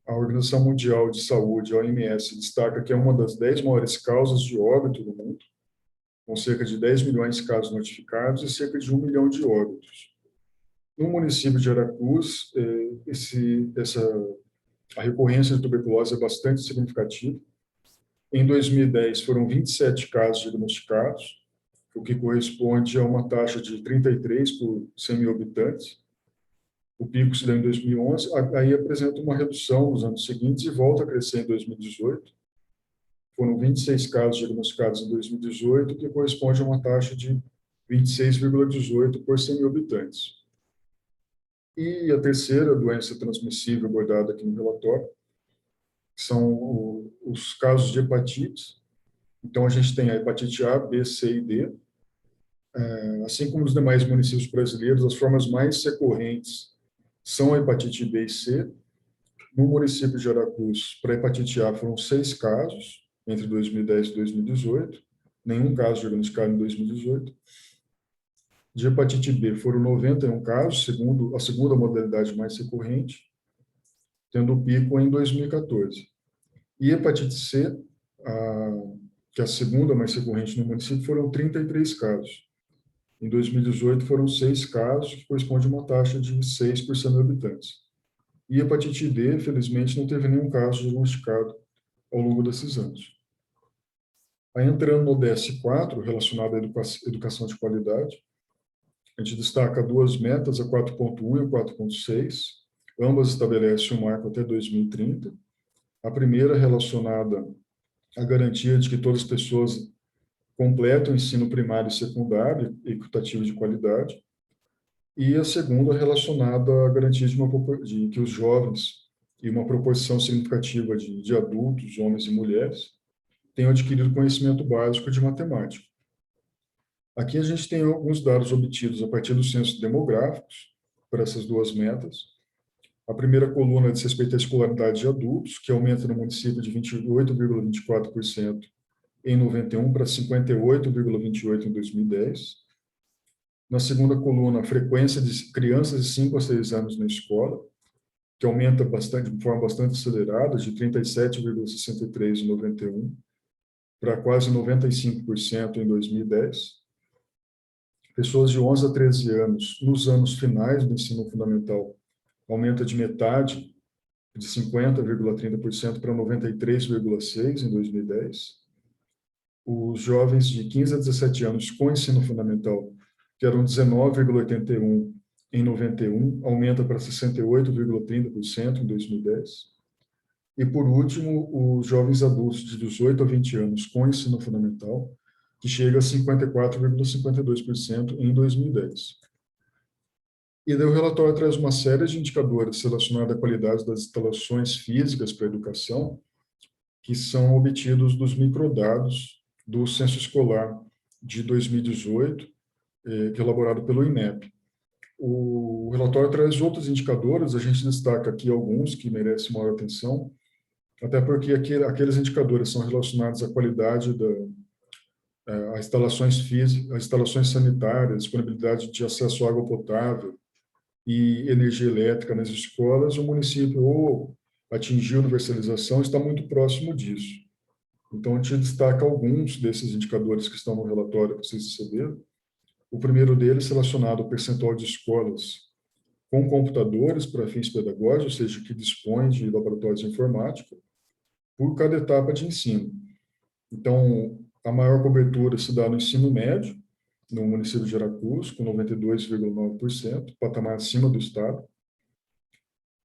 A Organização Mundial de Saúde, a OMS, destaca que é uma das 10 maiores causas de óbito no mundo, com cerca de 10 milhões de casos notificados e cerca de 1 milhão de óbitos. No município de Aracruz, a recorrência de tuberculose é bastante significativa. Em 2010, foram 27 casos diagnosticados, o que corresponde a uma taxa de 33 por 100 mil habitantes. O pico se deu em 2011, aí apresenta uma redução nos anos seguintes e volta a crescer em 2018. Foram 26 casos diagnosticados em 2018, que corresponde a uma taxa de 26,18 por 100 mil habitantes. E a terceira doença transmissível abordada aqui no relatório são os casos de hepatite. Então, a gente tem a hepatite A, B, C e D. Assim como nos demais municípios brasileiros, as formas mais recorrentes são a hepatite B e C. No município de Aracruz, para a hepatite A, foram 6 casos entre 2010 e 2018, nenhum caso diagnosticado em 2018. De hepatite B, foram 91 casos, segundo a segunda modalidade mais recorrente, tendo o pico em 2014. E hepatite C, que é a segunda mais recorrente no município, foram 33 casos. Em 2018, foram 6 casos, que corresponde a uma taxa de 6 por 100 mil habitantes. E hepatite D, felizmente, não teve nenhum caso diagnosticado ao longo desses anos. Aí, entrando no DS4, relacionado à educação de qualidade, a gente destaca 2 metas, a 4.1 e a 4.6. Ambas estabelecem um marco até 2030. A primeira relacionada à garantia de que todas as pessoas completam o ensino primário e secundário equitativo de qualidade. E a segunda relacionada à garantia de que os jovens, e uma proporção significativa de adultos, homens e mulheres, tenham adquirido conhecimento básico de matemática. Aqui a gente tem alguns dados obtidos a partir dos censos demográficos para essas 2 metas. A primeira coluna diz respeito à escolaridade de adultos, que aumenta no município de 28,24% em 91 para 58,28 em 2010. Na segunda coluna, a frequência de crianças de 5 a 6 anos na escola, que aumenta bastante, de forma bastante acelerada, de 37,63 em 91 para quase 95% em 2010. Pessoas de 11 a 13 anos, nos anos finais do ensino fundamental, aumenta de metade, de 50,30% para 93,6% em 2010. Os jovens de 15 a 17 anos com ensino fundamental, que eram 19,81% em 91, aumenta para 68,30% em 2010. E, por último, os jovens adultos de 18 a 20 anos com ensino fundamental, que chega a 54,52% em 2010. E daí o relatório traz uma série de indicadores relacionados à qualidade das instalações físicas para a educação, que são obtidos dos microdados do Censo Escolar de 2018, que é elaborado pelo INEP. O relatório traz outros indicadores, a gente destaca aqui alguns que merecem maior atenção, até porque aqueles indicadores são relacionados à qualidade as instalações físicas, as instalações sanitárias, disponibilidade de acesso à água potável e energia elétrica nas escolas. O município ou atingiu universalização, está muito próximo disso. Então, a gente destaca alguns desses indicadores que estão no relatório que vocês receberam. O primeiro deles relacionado ao percentual de escolas com computadores para fins pedagógicos, ou seja, que dispõem de laboratórios de informática, por cada etapa de ensino. Então, a maior cobertura se dá no ensino médio, no município de Aracruz, com 92,9%, patamar acima do estado.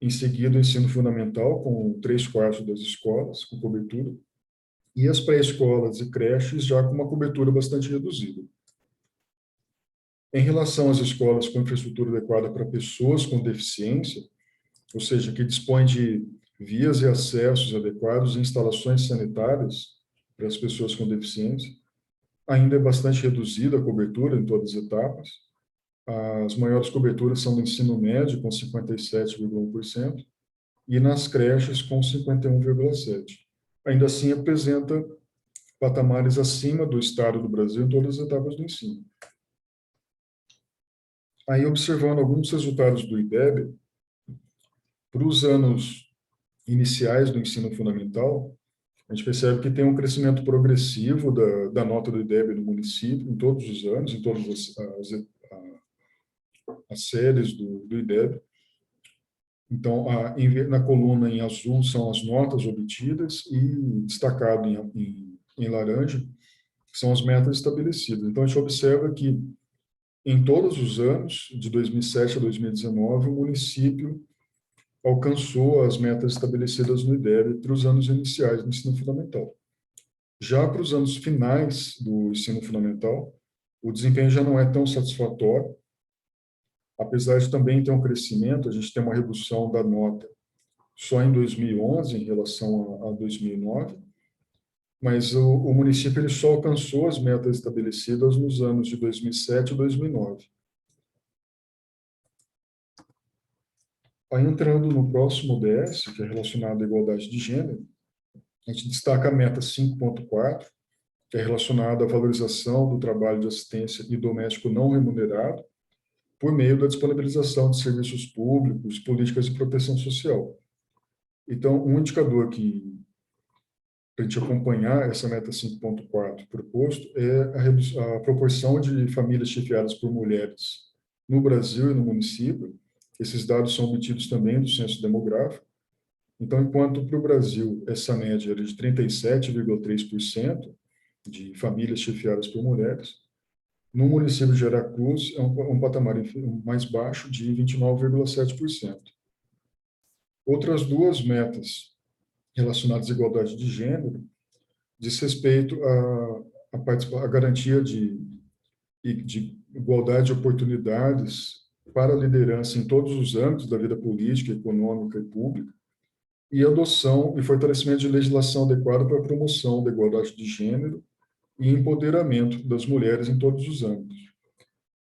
Em seguida, o ensino fundamental, com 3/4 das escolas, com cobertura. E as pré-escolas e creches, já com uma cobertura bastante reduzida. Em relação às escolas com infraestrutura adequada para pessoas com deficiência, ou seja, que dispõem de vias e acessos adequados e instalações sanitárias para as pessoas com deficiência, ainda é bastante reduzida a cobertura em todas as etapas. As maiores coberturas são no ensino médio, com 57,1%, e nas creches, com 51,7%. Ainda assim, apresenta patamares acima do estado do Brasil em todas as etapas do ensino. Aí, observando alguns resultados do IDEB, para os anos iniciais do ensino fundamental, a gente percebe que tem um crescimento progressivo da nota do IDEB no município, em todos os anos, em todas as séries do IDEB. Então, na coluna em azul são as notas obtidas e destacado em laranja são as metas estabelecidas. Então, a gente observa que em todos os anos, de 2007 a 2019, o município alcançou as metas estabelecidas no IDEB para os anos iniciais do ensino fundamental. Já para os anos finais do ensino fundamental, o desempenho já não é tão satisfatório, apesar de também ter um crescimento. A gente tem uma redução da nota só em 2011 em relação a 2009, mas o município ele só alcançou as metas estabelecidas nos anos de 2007 e 2009. Aí, entrando no próximo ODS, que é relacionado à igualdade de gênero, a gente destaca a meta 5.4, que é relacionada à valorização do trabalho de assistência e doméstico não remunerado, por meio da disponibilização de serviços públicos, políticas de proteção social. Então, um indicador que para a gente acompanhar essa meta 5.4 proposto é a proporção de famílias chefiadas por mulheres no Brasil e no município. Esses dados são obtidos também do censo demográfico. Então, enquanto para o Brasil essa média era de 37,3% de famílias chefiadas por mulheres, no município de Aracruz é um patamar mais baixo de 29,7%. Outras duas metas relacionadas à igualdade de gênero diz respeito à garantia de igualdade de oportunidades para a liderança em todos os âmbitos da vida política, econômica e pública, e adoção e fortalecimento de legislação adequada para a promoção da igualdade de gênero e empoderamento das mulheres em todos os âmbitos.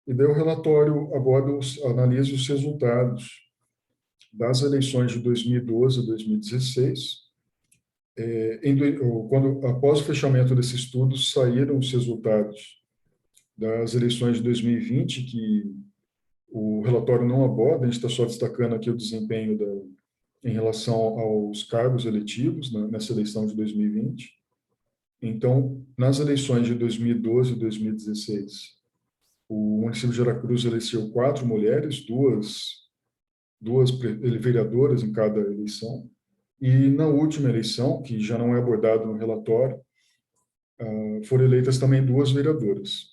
E daí o relatório agora analisa os resultados das eleições de 2012 a 2016. Após o fechamento desse estudo, saíram os resultados das eleições de 2020, que o relatório não aborda. A gente está só destacando aqui o desempenho em relação aos cargos eletivos nessa eleição de 2020. Então, nas eleições de 2012 e 2016, o município de Aracruz elegeu 4 mulheres, duas vereadoras em cada eleição. E na última eleição, que já não é abordado no relatório, foram eleitas também 2 vereadoras.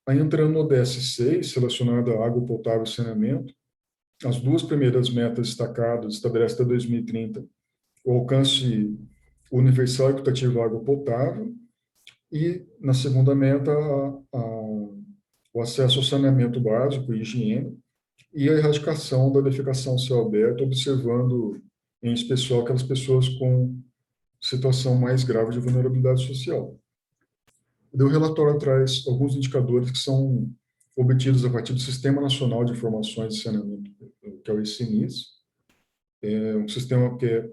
Aí, entrando no ODS6, relacionado à água potável e saneamento, as 2 primeiras metas destacadas estabelecem até 2030 o alcance universal e equitativo à água potável, e na segunda meta o acesso ao saneamento básico e higiene, e a erradicação da defecação a céu aberto, observando em especial aquelas pessoas com situação mais grave de vulnerabilidade social. O relatório traz alguns indicadores que são obtidos a partir do Sistema Nacional de Informações de Saneamento, que é o ICNIS. É um sistema que é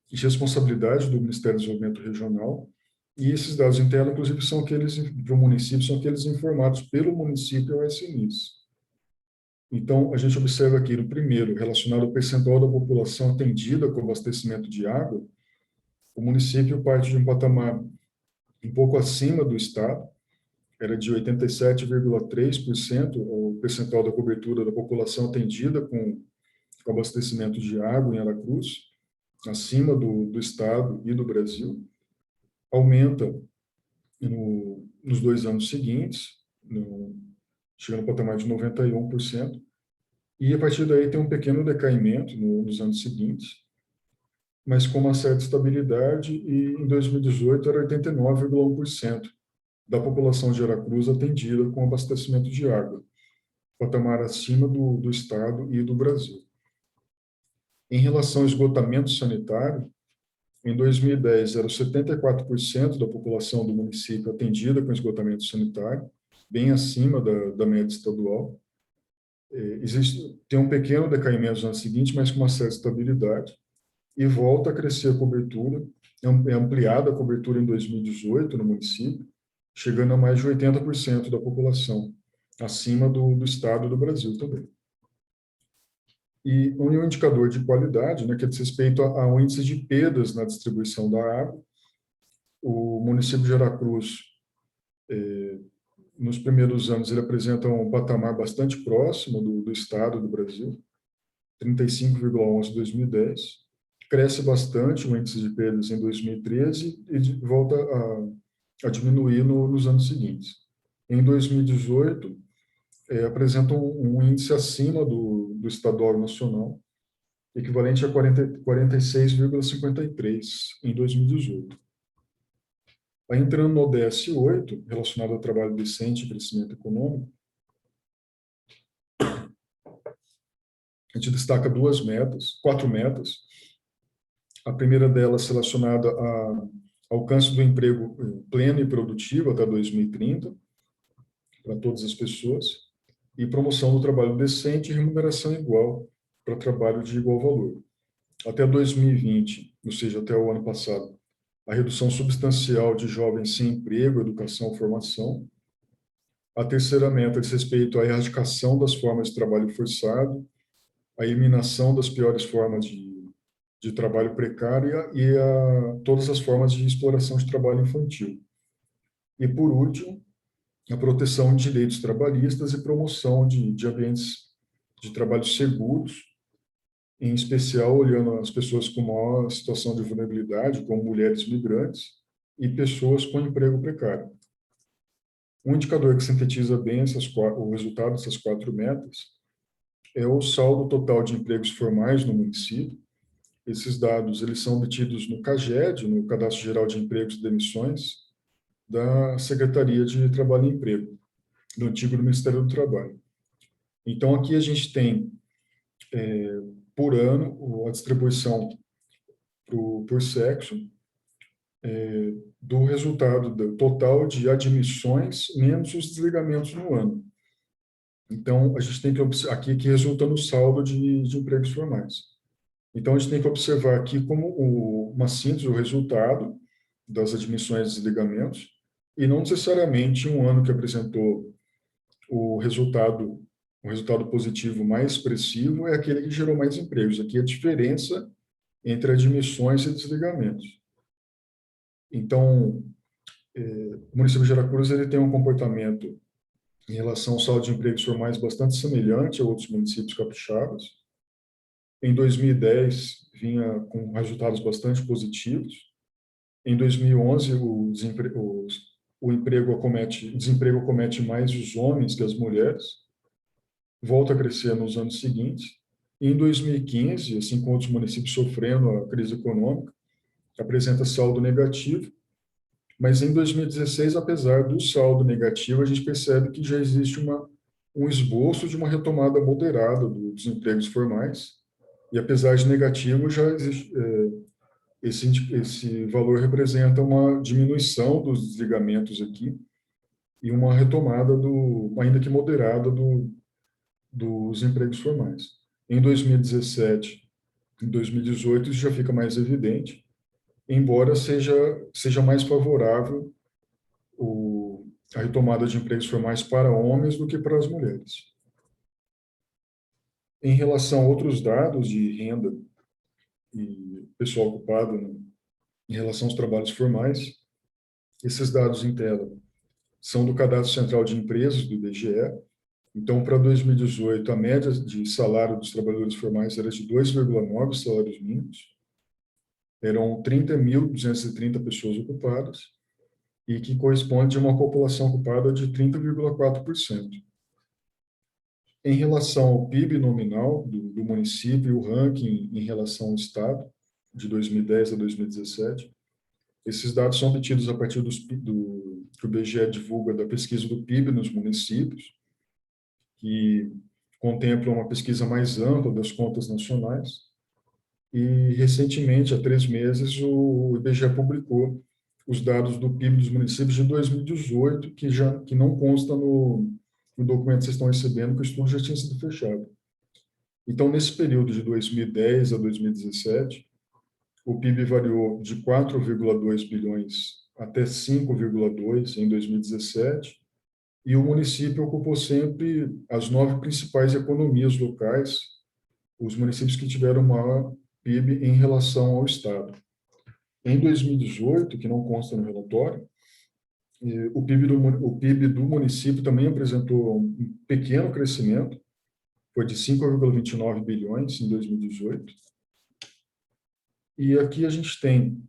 de responsabilidade do Ministério do Desenvolvimento Regional, e esses dados internos, inclusive, são aqueles para o município, são aqueles informados pelo município ao ICNIS. Então, a gente observa aqui, no primeiro, relacionado ao percentual da população atendida com abastecimento de água, o município parte de um patamar um pouco acima do estado, era de 87,3% o percentual da cobertura da população atendida com abastecimento de água em Aracruz, acima do estado e do Brasil. Aumenta nos 2 anos seguintes, chega no patamar de 91%, e a partir daí tem um pequeno decaimento nos anos seguintes, mas com uma certa estabilidade, e em 2018 era 89,1% da população de Aracruz atendida com abastecimento de água, patamar acima do estado e do Brasil. Em relação ao esgotamento sanitário, em 2010 era 74% da população do município atendida com esgotamento sanitário, bem acima da média estadual. Tem um pequeno decaimento no ano seguinte, mas com uma certa estabilidade, e volta a crescer a cobertura, é ampliada a cobertura em 2018 no município, chegando a mais de 80% da população, acima do estado e do Brasil também. E um indicador de qualidade, né, que diz respeito ao índice de perdas na distribuição da água. O município de Aracruz, nos primeiros anos, ele apresenta um patamar bastante próximo do estado do Brasil, 35,11 em 2010. Cresce bastante o índice de perdas em 2013 e volta a diminuir nos anos seguintes. Em 2018, apresenta um índice acima do estadual nacional, equivalente a 46,53 em 2018. Aí, entrando no ODS 8, relacionado ao trabalho decente e crescimento econômico, a gente destaca quatro metas. A primeira delas relacionada ao alcance do emprego pleno e produtivo até 2030, para todas as pessoas, e promoção do trabalho decente e remuneração igual para trabalho de igual valor. Até 2020, ou seja, até o ano passado, a redução substancial de jovens sem emprego, educação e formação. A terceira meta diz respeito à erradicação das formas de trabalho forçado, a eliminação das piores formas de trabalho precário e todas as formas de exploração de trabalho infantil. E, por último, a proteção de direitos trabalhistas e promoção de ambientes de trabalho seguros, em especial olhando as pessoas com maior situação de vulnerabilidade, como mulheres migrantes e pessoas com emprego precário. Um indicador que sintetiza bem o resultado dessas quatro metas é o saldo total de empregos formais no município. Esses dados eles são obtidos no CAGED, no Cadastro Geral de Empregos e Demissões, da Secretaria de Trabalho e Emprego, do antigo Ministério do Trabalho. Então, aqui a gente tem, por ano, a distribuição por sexo, do resultado do total de admissões menos os desligamentos no ano. Então, a gente tem que aqui que resulta no saldo de empregos formais. Então, a gente tem que observar aqui como uma síntese, o resultado das admissões e desligamentos, e não necessariamente um ano que apresentou o resultado positivo mais expressivo é aquele que gerou mais empregos. Aqui a diferença entre admissões e desligamentos. Então, o município de Aracruz ele tem um comportamento em relação ao saldo de empregos formais bastante semelhante a outros municípios capixabas. Em 2010, vinha com resultados bastante positivos. Em 2011, o desemprego acomete mais os homens que as mulheres, volta a crescer nos anos seguintes. E em 2015, assim como outros municípios sofrendo a crise econômica, apresenta saldo negativo. Mas em 2016, apesar do saldo negativo, a gente percebe que já existe um esboço de uma retomada moderada dos empregos formais. E apesar de negativo, já existe, esse valor representa uma diminuição dos desligamentos aqui e uma retomada, ainda que moderada, dos empregos formais. Em 2017, em 2018, isso já fica mais evidente, embora seja mais favorável a retomada de empregos formais para homens do que para as mulheres. Em relação a outros dados de renda e pessoal ocupado em relação aos trabalhos formais, esses dados em tela são do Cadastro Central de Empresas, do IBGE. Então, para 2018, a média de salário dos trabalhadores formais era de 2,9 salários mínimos. Eram 30.230 pessoas ocupadas, e que corresponde a uma população ocupada de 30,4%. Em relação ao PIB nominal do município e o ranking em relação ao Estado, de 2010 a 2017, esses dados são obtidos a partir que o IBGE divulga da pesquisa do PIB nos municípios, que contempla uma pesquisa mais ampla das contas nacionais. E, recentemente, há 3 meses, o IBGE publicou os dados do PIB dos municípios de 2018, que não consta no documento que vocês estão recebendo, que o estudo já tinha sido fechado. Então, nesse período de 2010 a 2017, o PIB variou de 4,2 bilhões até 5,2 em 2017, e o município ocupou sempre as 9 principais economias locais os municípios que tiveram maior PIB em relação ao Estado. Em 2018, que não consta no relatório, o PIB do município também apresentou um pequeno crescimento, foi de 5,29 bilhões em 2018. E aqui a gente tem,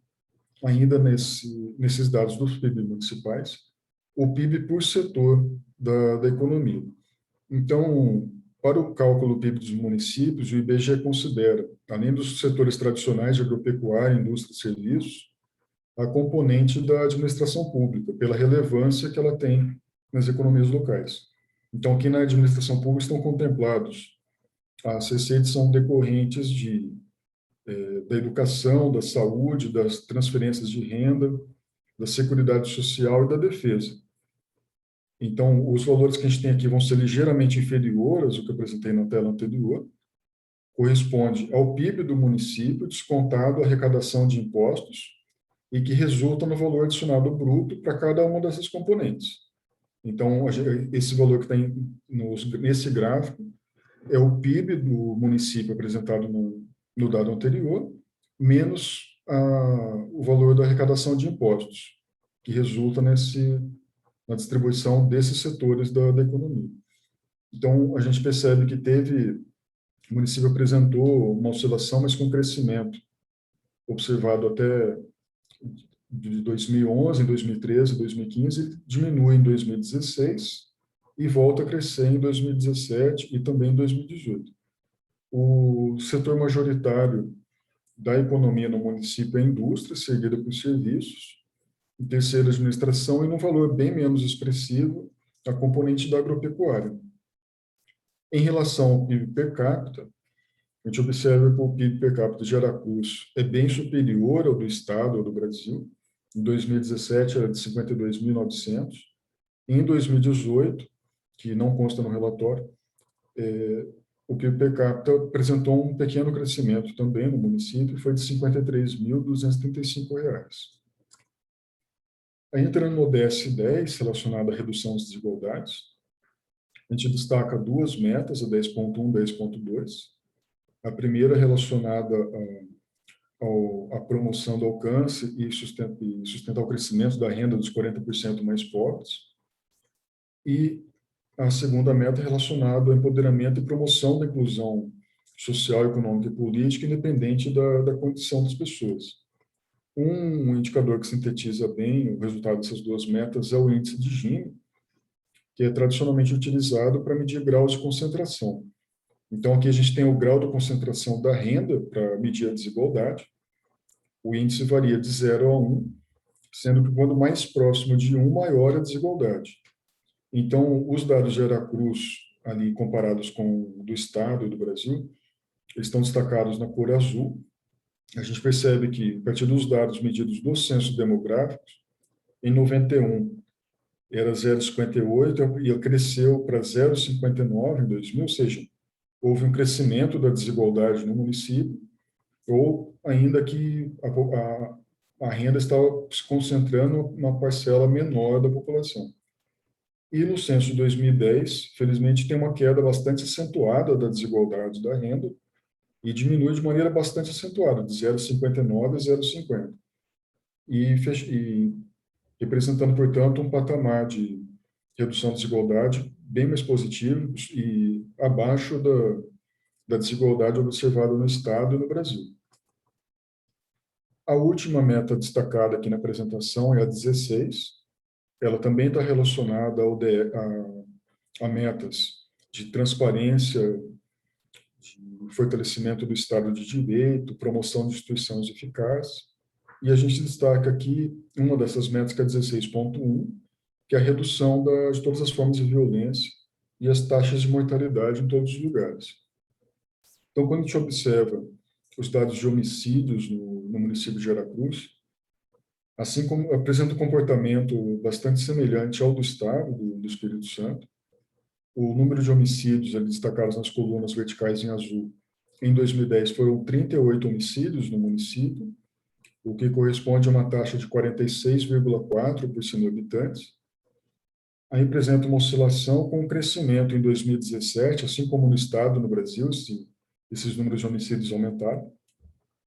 ainda nesses dados dos PIB municipais, o PIB por setor da economia. Então, para o cálculo do PIB dos municípios, o IBGE considera, além dos setores tradicionais de agropecuária, indústria e serviços, a componente da administração pública, pela relevância que ela tem nas economias locais. Então, aqui na administração pública estão contemplados as receitas são decorrentes da educação, da saúde, das transferências de renda, da seguridade social e da defesa. Então, os valores que a gente tem aqui vão ser ligeiramente inferiores ao que eu apresentei na tela anterior, corresponde ao PIB do município, descontado a arrecadação de impostos, e que resulta no valor adicionado bruto para cada uma dessas componentes. Então, esse valor que está nesse gráfico é o PIB do município apresentado no dado anterior, menos o valor da arrecadação de impostos, que resulta na distribuição desses setores da economia. Então, a gente percebe que o município apresentou uma oscilação, mas com crescimento observado até de 2011, 2013, 2015, diminui em 2016 e volta a crescer em 2017 e também em 2018. O setor majoritário da economia no município é a indústria, seguida por serviços, em terceira, administração, e num valor bem menos expressivo, a componente da agropecuária. Em relação ao PIB per capita, a gente observa que o PIB per capita de Aracruz é bem superior ao do Estado, ou do Brasil. Em 2017 era de 52.900. Em 2018, que não consta no relatório, o PIB per capita apresentou um pequeno crescimento também no município, foi de R$ 53.235. Entrando no DS10, relacionado à redução das desigualdades, a gente destaca duas metas, a 10.1 e 10.2. A primeira relacionada à promoção do alcance e sustentar o crescimento da renda dos 40% mais pobres. E a segunda meta relacionada ao empoderamento e promoção da inclusão social, econômica e política, independente da condição das pessoas. Um indicador que sintetiza bem o resultado dessas duas metas é o índice de Gini, que é tradicionalmente utilizado para medir graus de concentração. Então, aqui a gente tem o grau de concentração da renda para medir a desigualdade. O índice varia de 0 a 1, sendo que quando mais próximo de 1, maior a desigualdade. Então, os dados de Aracruz, ali comparados com o do Estado e do Brasil, eles estão destacados na cor azul. A gente percebe que, a partir dos dados medidos do censo demográfico, em 91 era 0,58 e cresceu para 0,59 em 2000, ou seja, houve um crescimento da desigualdade no município, ou ainda que a renda estava se concentrando numa parcela menor da população. E no censo de 2010, felizmente, tem uma queda bastante acentuada da desigualdade da renda e diminui de maneira bastante acentuada, de 0,59 a 0,50. E representando, portanto, um patamar de redução da desigualdade bem mais positivo e abaixo da desigualdade observada no Estado e no Brasil. A última meta destacada aqui na apresentação é a 16. Ela também está relacionada a metas de transparência, de fortalecimento do Estado de Direito, promoção de instituições eficazes. E a gente destaca aqui uma dessas metas, que é a 16.1, que é a redução de todas as formas de violência e as taxas de mortalidade em todos os lugares. Então, quando a gente observa os dados de homicídios no município de Aracruz, assim como apresenta um comportamento bastante semelhante ao do Estado, do Espírito Santo. O número de homicídios ali destacados nas colunas verticais em azul, em 2010 foram 38 homicídios no município, o que corresponde a uma taxa de 46,4 por 100 mil habitantes. Aí apresenta uma oscilação com um crescimento em 2017, assim como no Estado, no Brasil, esses números de homicídios aumentaram.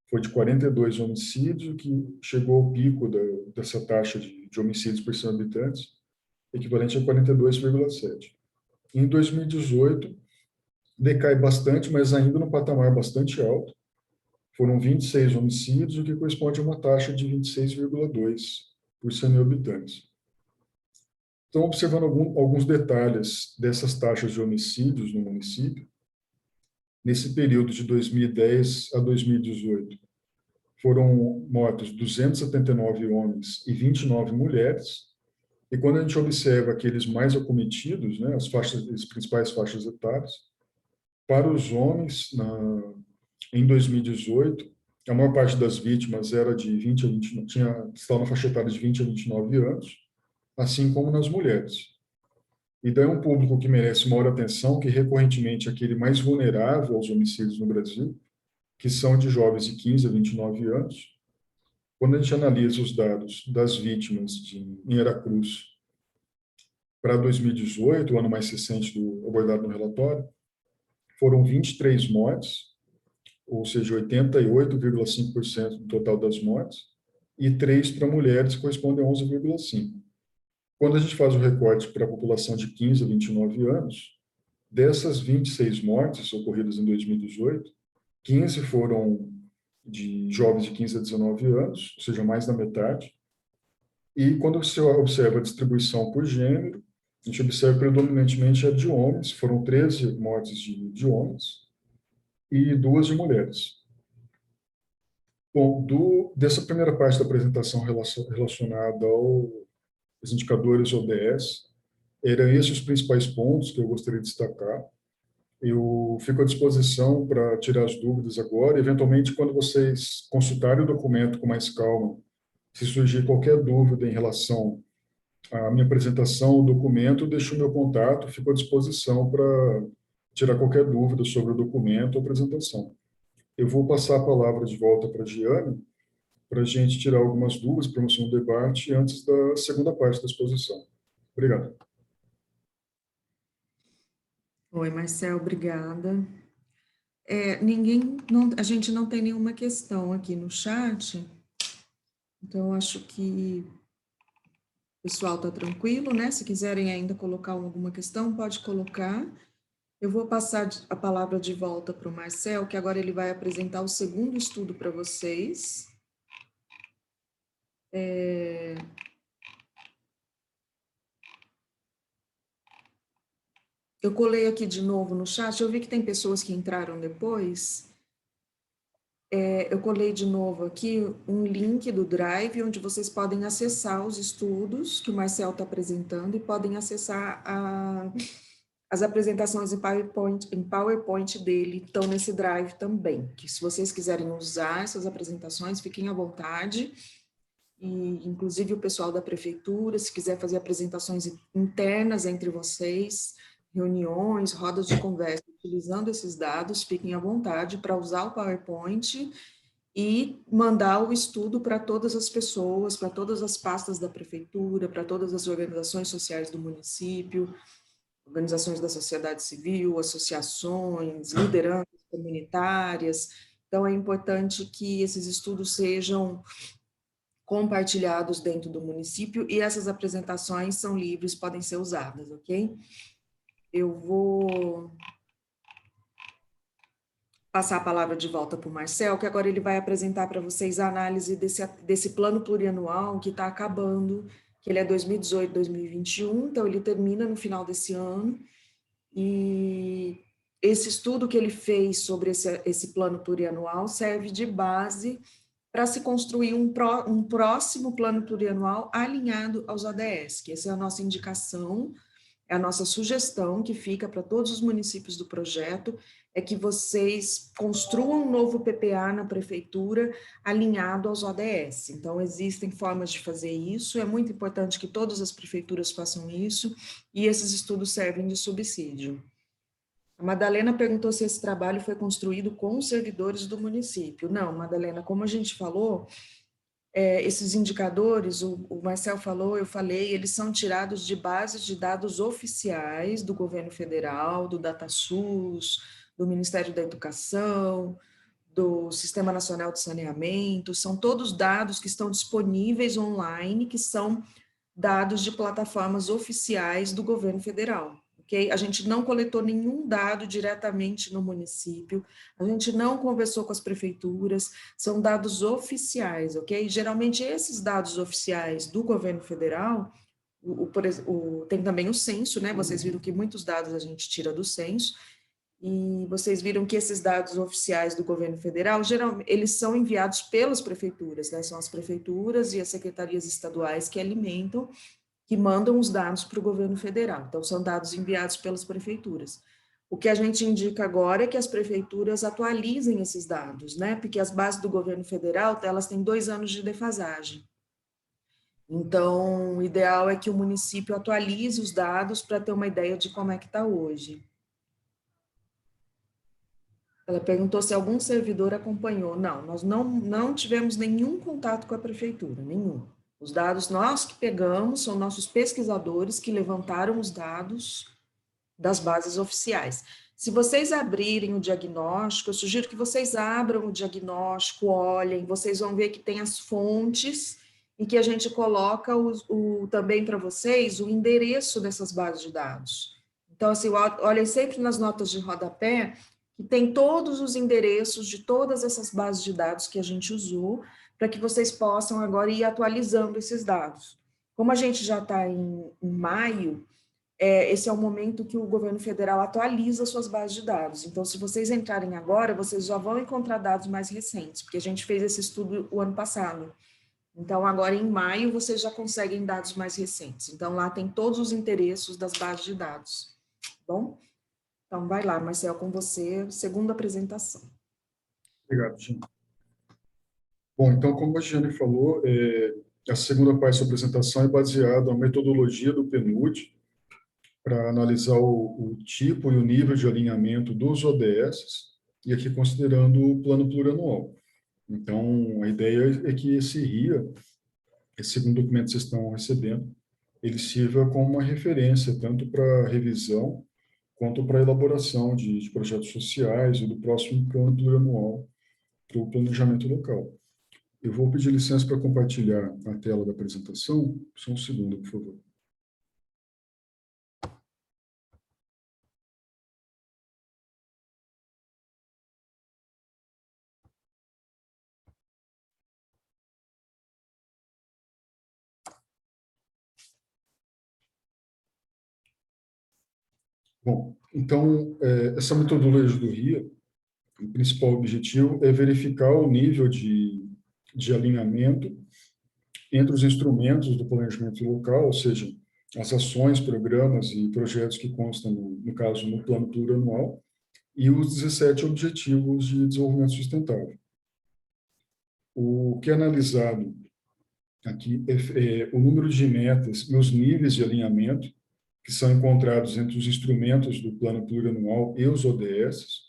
Foi de 42 homicídios que chegou ao pico dessa taxa de homicídios por 100 habitantes, equivalente a 42,7. Em 2018, decai bastante, mas ainda num patamar bastante alto. Foram 26 homicídios, o que corresponde a uma taxa de 26,2 por 100 mil habitantes. Então, observando alguns detalhes dessas taxas de homicídios no município, nesse período de 2010 a 2018, foram mortos 279 homens e 29 mulheres. E quando a gente observa aqueles mais acometidos, né, as principais faixas etárias, para os homens, em 2018, a maior parte das vítimas era de 20 a 29, estava na faixa etária de 20 a 29 anos, assim como nas mulheres. E daí é um público que merece maior atenção, que recorrentemente é aquele mais vulnerável aos homicídios no Brasil, que são de jovens de 15 a 29 anos. Quando a gente analisa os dados das vítimas em Aracruz para 2018, o ano mais recente abordado no relatório, foram 23 mortes, ou seja, 88,5% do total das mortes, e 3 para mulheres, correspondem a 11,5%. Quando a gente faz o recorte para a população de 15 a 29 anos, dessas 26 mortes ocorridas em 2018, 15 foram de jovens de 15 a 19 anos, ou seja, mais da metade. E quando você observa a distribuição por gênero, a gente observa predominantemente a de homens, foram 13 mortes de homens e 2 de mulheres. Bom, dessa primeira parte da apresentação relacionada aos indicadores ODS, eram esses os principais pontos que eu gostaria de destacar. Eu fico à disposição para tirar as dúvidas agora. Eventualmente, quando vocês consultarem o documento com mais calma, se surgir qualquer dúvida em relação à minha apresentação, o documento, eu deixo o meu contato, fico à disposição para tirar qualquer dúvida sobre o documento ou apresentação. Eu vou passar a palavra de volta para a Giane, para a gente tirar algumas dúvidas, promoção do debate, antes da segunda parte da exposição. Obrigado. Oi, Marcel, obrigada. A gente não tem nenhuma questão aqui no chat, então eu acho que o pessoal está tranquilo, né? Se quiserem ainda colocar alguma questão, pode colocar. Eu vou passar a palavra de volta para o Marcel, que agora ele vai apresentar o segundo estudo para vocês. Eu colei aqui de novo no chat, eu vi que tem pessoas que entraram depois. Eu colei de novo aqui um link do Drive, onde vocês podem acessar os estudos que o Marcel está apresentando e podem acessar as apresentações em PowerPoint dele, estão nesse Drive também, que se vocês quiserem usar essas apresentações, fiquem à vontade. E, inclusive, o pessoal da prefeitura, se quiser fazer apresentações internas entre vocês, reuniões, rodas de conversa, utilizando esses dados, fiquem à vontade para usar o PowerPoint e mandar o estudo para todas as pessoas, para todas as pastas da prefeitura, para todas as organizações sociais do município, organizações da sociedade civil, associações, lideranças comunitárias. Então, é importante que esses estudos sejam compartilhados dentro do município e essas apresentações são livres, podem ser usadas, ok? Eu vou passar a palavra de volta para o Marcel, que agora ele vai apresentar para vocês a análise desse plano plurianual que está acabando, que ele é 2018-2021, então ele termina no final desse ano, e esse estudo que ele fez sobre esse plano plurianual serve de base para se construir um próximo plano plurianual alinhado aos ODS, que essa é a nossa indicação, é a nossa sugestão que fica para todos os municípios do projeto, é que vocês construam um novo PPA na prefeitura alinhado aos ODS. Então, existem formas de fazer isso, é muito importante que todas as prefeituras façam isso, e esses estudos servem de subsídio. A Madalena perguntou se esse trabalho foi construído com os servidores do município. Não, Madalena, como a gente falou, esses indicadores, o Marcel falou, eu falei, eles são tirados de bases de dados oficiais do governo federal, do DataSUS, do Ministério da Educação, do Sistema Nacional de Saneamento, são todos dados que estão disponíveis online, que são dados de plataformas oficiais do governo federal. Okay? A gente não coletou nenhum dado diretamente no município, a gente não conversou com as prefeituras, são dados oficiais, ok? Geralmente esses dados oficiais do governo federal, tem também o censo, né? Vocês viram que muitos dados a gente tira do censo, e vocês viram que esses dados oficiais do governo federal, geralmente, eles são enviados pelas prefeituras, né? São as prefeituras e as secretarias estaduais que alimentam, que mandam os dados para o governo federal. Então, são dados enviados pelas prefeituras. O que a gente indica agora é que as prefeituras atualizem esses dados, né? Porque as bases do governo federal, elas têm 2 anos de defasagem. Então, o ideal é que o município atualize os dados para ter uma ideia de como é que está hoje. Ela perguntou se algum servidor acompanhou. Não, nós não tivemos nenhum contato com a prefeitura, nenhum. Os dados nós que pegamos, são nossos pesquisadores que levantaram os dados das bases oficiais. Se vocês abrirem o diagnóstico, eu sugiro que vocês abram o diagnóstico, olhem, vocês vão ver que tem as fontes e que a gente coloca também para vocês o endereço dessas bases de dados. Então, assim, olhem sempre nas notas de rodapé, que tem todos os endereços de todas essas bases de dados que a gente usou, para que vocês possam agora ir atualizando esses dados. Como a gente já está em maio, esse é o momento que o governo federal atualiza suas bases de dados. Então, se vocês entrarem agora, vocês já vão encontrar dados mais recentes, porque a gente fez esse estudo o ano passado. Então, agora em maio, vocês já conseguem dados mais recentes. Então, lá tem todos os endereços das bases de dados. Bom? Então, vai lá, Marcel, com você, segunda apresentação. Obrigado, Jeane. Bom, então, como a Jeane falou, a segunda parte da apresentação é baseada na metodologia do PNUD para analisar o tipo e o nível de alinhamento dos ODS, e aqui considerando o plano plurianual. Então, a ideia é que esse RIA, esse segundo documento que vocês estão recebendo, ele sirva como uma referência tanto para revisão quanto para a elaboração de projetos sociais e do próximo plano plurianual para o planejamento local. Eu vou pedir licença para compartilhar a tela da apresentação. Só um segundo, por favor. Bom, então, essa metodologia do RIA, o principal objetivo é verificar o nível de alinhamento entre os instrumentos do planejamento local, ou seja, as ações, programas e projetos que constam, no caso, no plano plurianual, e os 17 Objetivos de Desenvolvimento Sustentável. O que é analisado aqui é o número de metas e os níveis de alinhamento que são encontrados entre os instrumentos do plano plurianual e os ODS,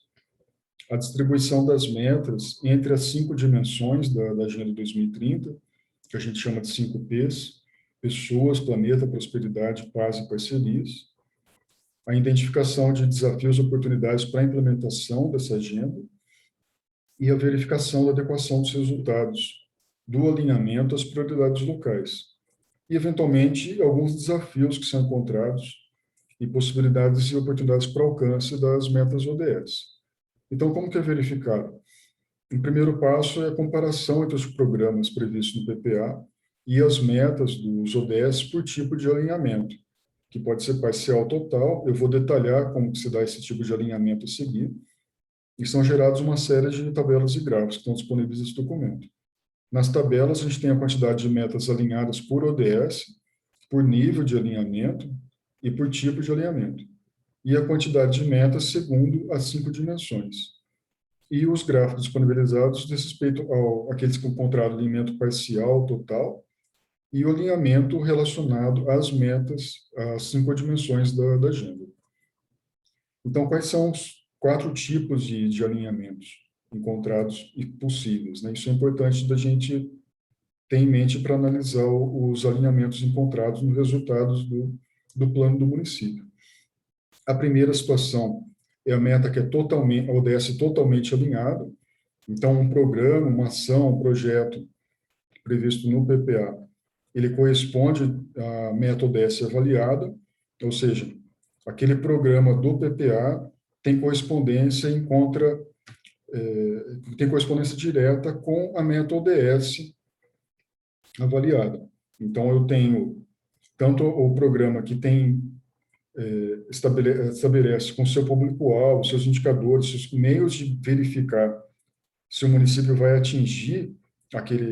a distribuição das metas entre as 5 dimensões da Agenda 2030, que a gente chama de 5 Ps: pessoas, planeta, prosperidade, paz e parcerias, a identificação de desafios e oportunidades para a implementação dessa agenda e a verificação da adequação dos resultados do alinhamento às prioridades locais e, eventualmente, alguns desafios que são encontrados e possibilidades e oportunidades para alcance das metas ODS. Então, como que é verificado? O primeiro passo é a comparação entre os programas previstos no PPA e as metas dos ODS por tipo de alinhamento, que pode ser parcial ou total. Eu vou detalhar como se dá esse tipo de alinhamento a seguir, e são gerados uma série de tabelas e gráficos que estão disponíveis nesse documento. Nas tabelas, a gente tem a quantidade de metas alinhadas por ODS, por nível de alinhamento e por tipo de alinhamento, e a quantidade de metas segundo as 5 dimensões. E os gráficos disponibilizados diz respeito àqueles com encontrado alinhamento parcial, total, e o alinhamento relacionado às metas, às 5 dimensões da agenda. Então, quais são os 4 tipos de alinhamentos encontrados e possíveis, né? Isso é importante da gente ter em mente para analisar os alinhamentos encontrados nos resultados do plano do município. A primeira situação é a meta que é totalmente, a ODS totalmente alinhada. Então, um programa, uma ação, um projeto previsto no PPA, ele corresponde à meta ODS avaliada, ou seja, aquele programa do PPA tem correspondência tem correspondência direta com a meta ODS avaliada. Então, eu tenho tanto o programa que tem estabelece com seu público-alvo, seus indicadores, seus meios de verificar se o município vai atingir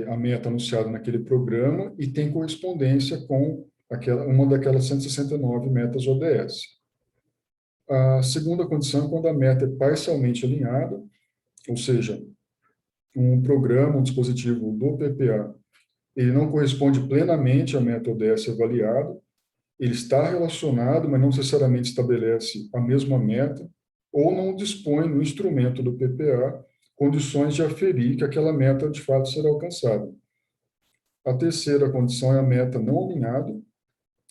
a meta anunciada naquele programa e tem correspondência com uma daquelas 169 metas ODS. A segunda condição é quando a meta é parcialmente alinhada, ou seja, um programa, um dispositivo do PPA, ele não corresponde plenamente à meta ODS avaliada, ele está relacionado, mas não necessariamente estabelece a mesma meta, ou não dispõe no instrumento do PPA condições de aferir que aquela meta de fato será alcançada. A terceira condição é a meta não alinhada,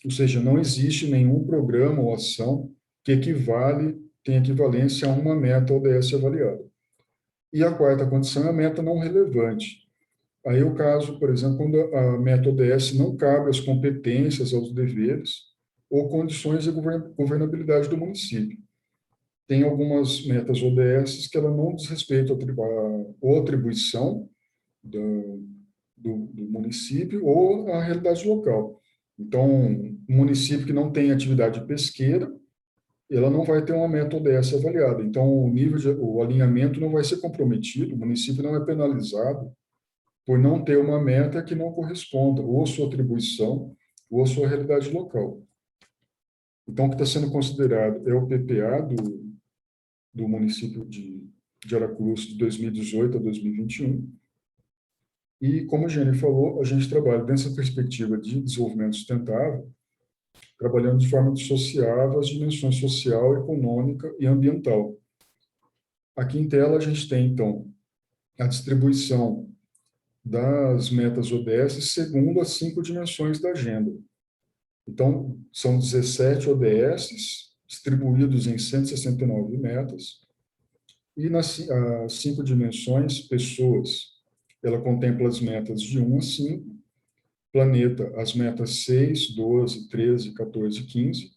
ou seja, não existe nenhum programa ou ação que tem equivalência a uma meta ODS avaliada. E a quarta condição é a meta não relevante. Aí o caso, por exemplo, quando a meta ODS não cabe às competências, aos deveres ou condições de governabilidade do município. Tem algumas metas ODS que ela não diz respeito à atribuição do município ou à realidade local. Então, um município que não tem atividade pesqueira, ela não vai ter uma meta ODS avaliada. Então, o alinhamento não vai ser comprometido, o município não é penalizado por não ter uma meta que não corresponda, ou à sua atribuição, ou à sua realidade local. Então, o que está sendo considerado é o PPA do município de Aracruz de 2018 a 2021. E, como a Jenny falou, a gente trabalha dessa perspectiva de desenvolvimento sustentável, trabalhando de forma dissociável as dimensões social, econômica e ambiental. Aqui em tela a gente tem, então, a distribuição das metas ODS segundo as 5 dimensões da agenda. Então, são 17 ODS distribuídos em 169 metas, e nas 5 dimensões, pessoas, ela contempla as metas de 1 a 5, planeta, as metas 6, 12, 13, 14 e 15,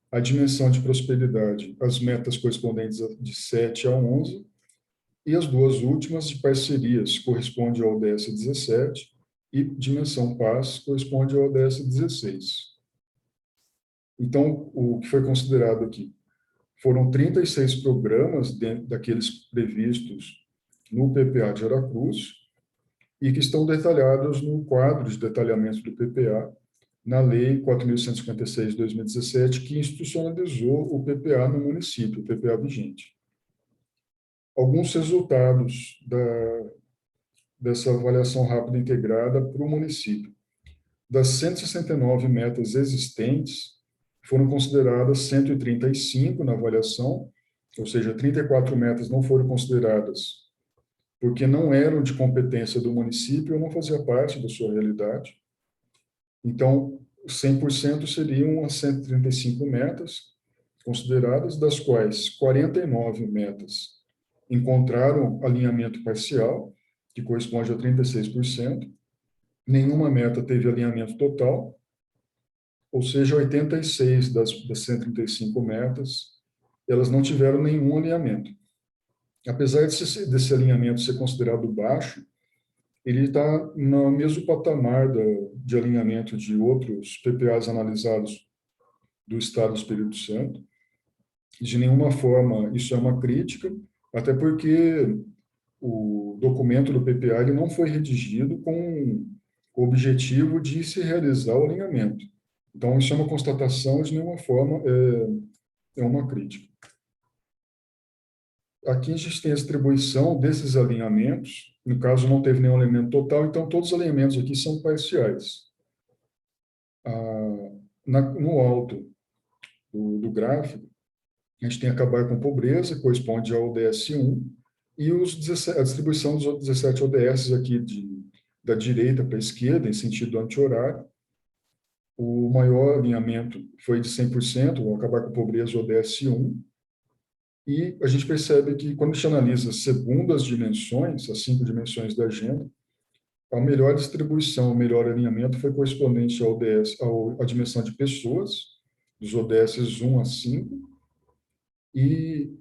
a dimensão de prosperidade, as metas correspondentes de 7 a 11, e as duas últimas de parcerias corresponde ao ODS 17 e dimensão paz corresponde ao ODS 16. Então, o que foi considerado aqui foram 36 programas dentro daqueles previstos no PPA de Aracruz e que estão detalhados no quadro de detalhamento do PPA, na Lei 4.156 de 2017, que institucionalizou o PPA no município, o PPA vigente. Alguns resultados dessa avaliação rápida integrada para o município. Das 169 metas existentes, foram consideradas 135 na avaliação, ou seja, 34 metas não foram consideradas porque não eram de competência do município ou não fazia parte da sua realidade. Então, 100% seriam as 135 metas consideradas, das quais 49 metas encontraram alinhamento parcial, que corresponde a 36%. Nenhuma meta teve alinhamento total, ou seja, 86 das 135 metas, elas não tiveram nenhum alinhamento. Apesar desse alinhamento ser considerado baixo, ele está no mesmo patamar de alinhamento de outros PPAs analisados do Estado do Espírito Santo. De nenhuma forma isso é uma crítica, até porque o documento do PPA ele não foi redigido com o objetivo de se realizar o alinhamento. Então, isso é uma constatação, de nenhuma forma é uma crítica. Aqui a gente tem a distribuição desses alinhamentos, no caso não teve nenhum alinhamento total, então todos os alinhamentos aqui são parciais. No alto do gráfico, a gente tem acabar com pobreza, que corresponde ao ODS 1, e a distribuição dos 17 ODS aqui da direita para a esquerda, em sentido anti-horário. O maior alinhamento foi de 100%, o acabar com pobreza, o ODS 1. E a gente percebe que, quando a gente analisa segundo as dimensões, as 5 dimensões da agenda, a melhor distribuição, o melhor alinhamento foi correspondente ao ODS, à dimensão de pessoas, dos ODS 1 a 5, e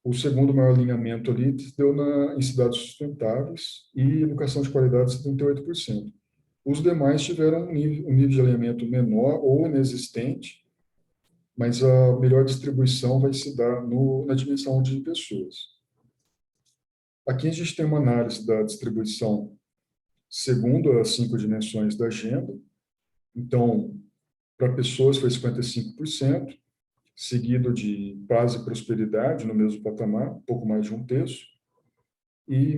o segundo maior alinhamento ali se deu em cidades sustentáveis e educação de qualidade, 78%. Os demais tiveram um nível de alinhamento menor ou inexistente, mas a melhor distribuição vai se dar na dimensão de pessoas. Aqui a gente tem uma análise da distribuição segundo as 5 dimensões da agenda. Então, para pessoas foi 55%, seguido de paz e prosperidade no mesmo patamar, um pouco mais de um terço, e em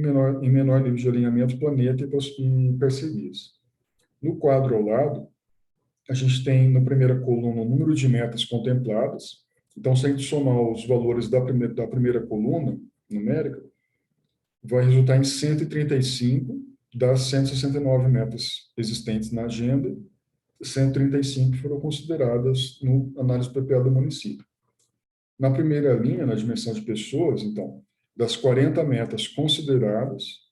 menor nível de alinhamento, planeta e parcerias. No quadro ao lado, a gente tem na primeira coluna o número de metas contempladas. Então, se a gente somar os valores da primeira coluna numérica, vai resultar em 135 das 169 metas existentes na agenda. 135 foram consideradas no análise PPA do município. Na primeira linha, na dimensão de pessoas, então, das 40 metas consideradas,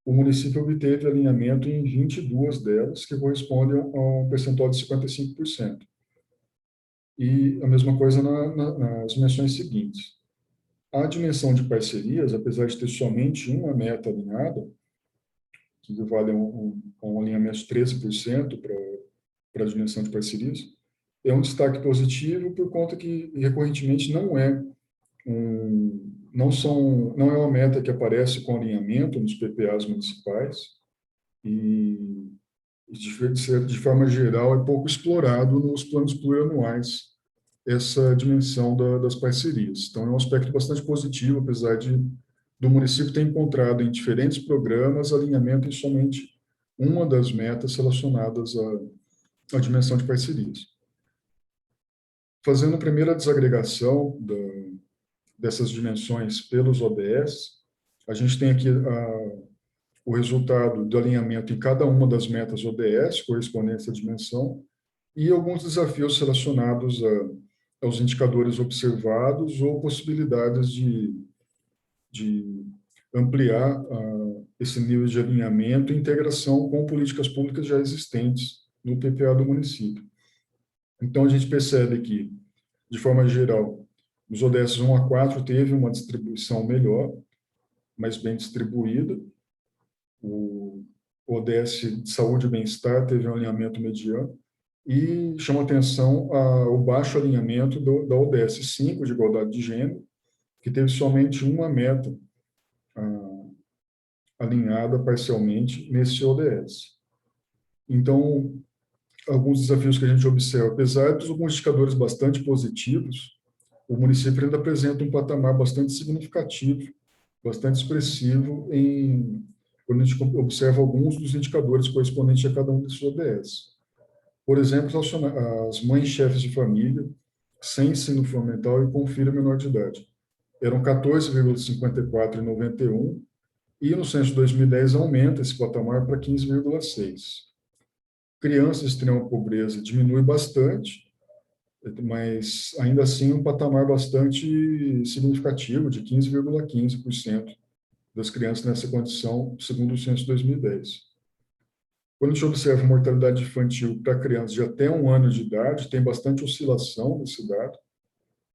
o município obteve alinhamento em 22 delas, que correspondem a um percentual de 55%. E a mesma coisa nas dimensões seguintes. A dimensão de parcerias, apesar de ter somente uma meta alinhada, que equivale a um alinhamento de 13% para a dimensão de parcerias, é um destaque positivo por conta que, recorrentemente, não é uma meta que aparece com alinhamento nos PPAs municipais e, de forma geral, é pouco explorado nos planos plurianuais essa dimensão das parcerias. Então, é um aspecto bastante positivo, apesar do município ter encontrado em diferentes programas alinhamento em somente uma das metas relacionadas à dimensão de parcerias. Fazendo a primeira desagregação dessas dimensões pelos ODS, a gente tem aqui o resultado do alinhamento em cada uma das metas ODS, correspondentes à dimensão, e alguns desafios relacionados aos indicadores observados ou possibilidades de ampliar esse nível de alinhamento e integração com políticas públicas já existentes no PPA do município. Então, a gente percebe que, de forma geral, os ODS 1 a 4 teve uma distribuição melhor, mas bem distribuída. O ODS de saúde e bem-estar teve um alinhamento mediano. E chama atenção o baixo alinhamento da ODS 5, de igualdade de gênero, que teve somente uma meta alinhada parcialmente nesse ODS. Então, alguns desafios que a gente observa, apesar dos alguns indicadores bastante positivos, o município ainda apresenta um patamar bastante significativo, bastante expressivo quando a gente observa alguns dos indicadores correspondentes a cada um desses ODS. Por exemplo, as mães chefes de família sem ensino fundamental e com filho menor de idade eram 14,54 em 91 e no censo de 2010 aumenta esse patamar para 15,6. Crianças de extrema pobreza diminui bastante, mas ainda assim um patamar bastante significativo, de 15,15% das crianças nessa condição, segundo o censo de 2010. Quando a gente observa a mortalidade infantil para crianças de até 1 ano de idade, tem bastante oscilação nesse dado,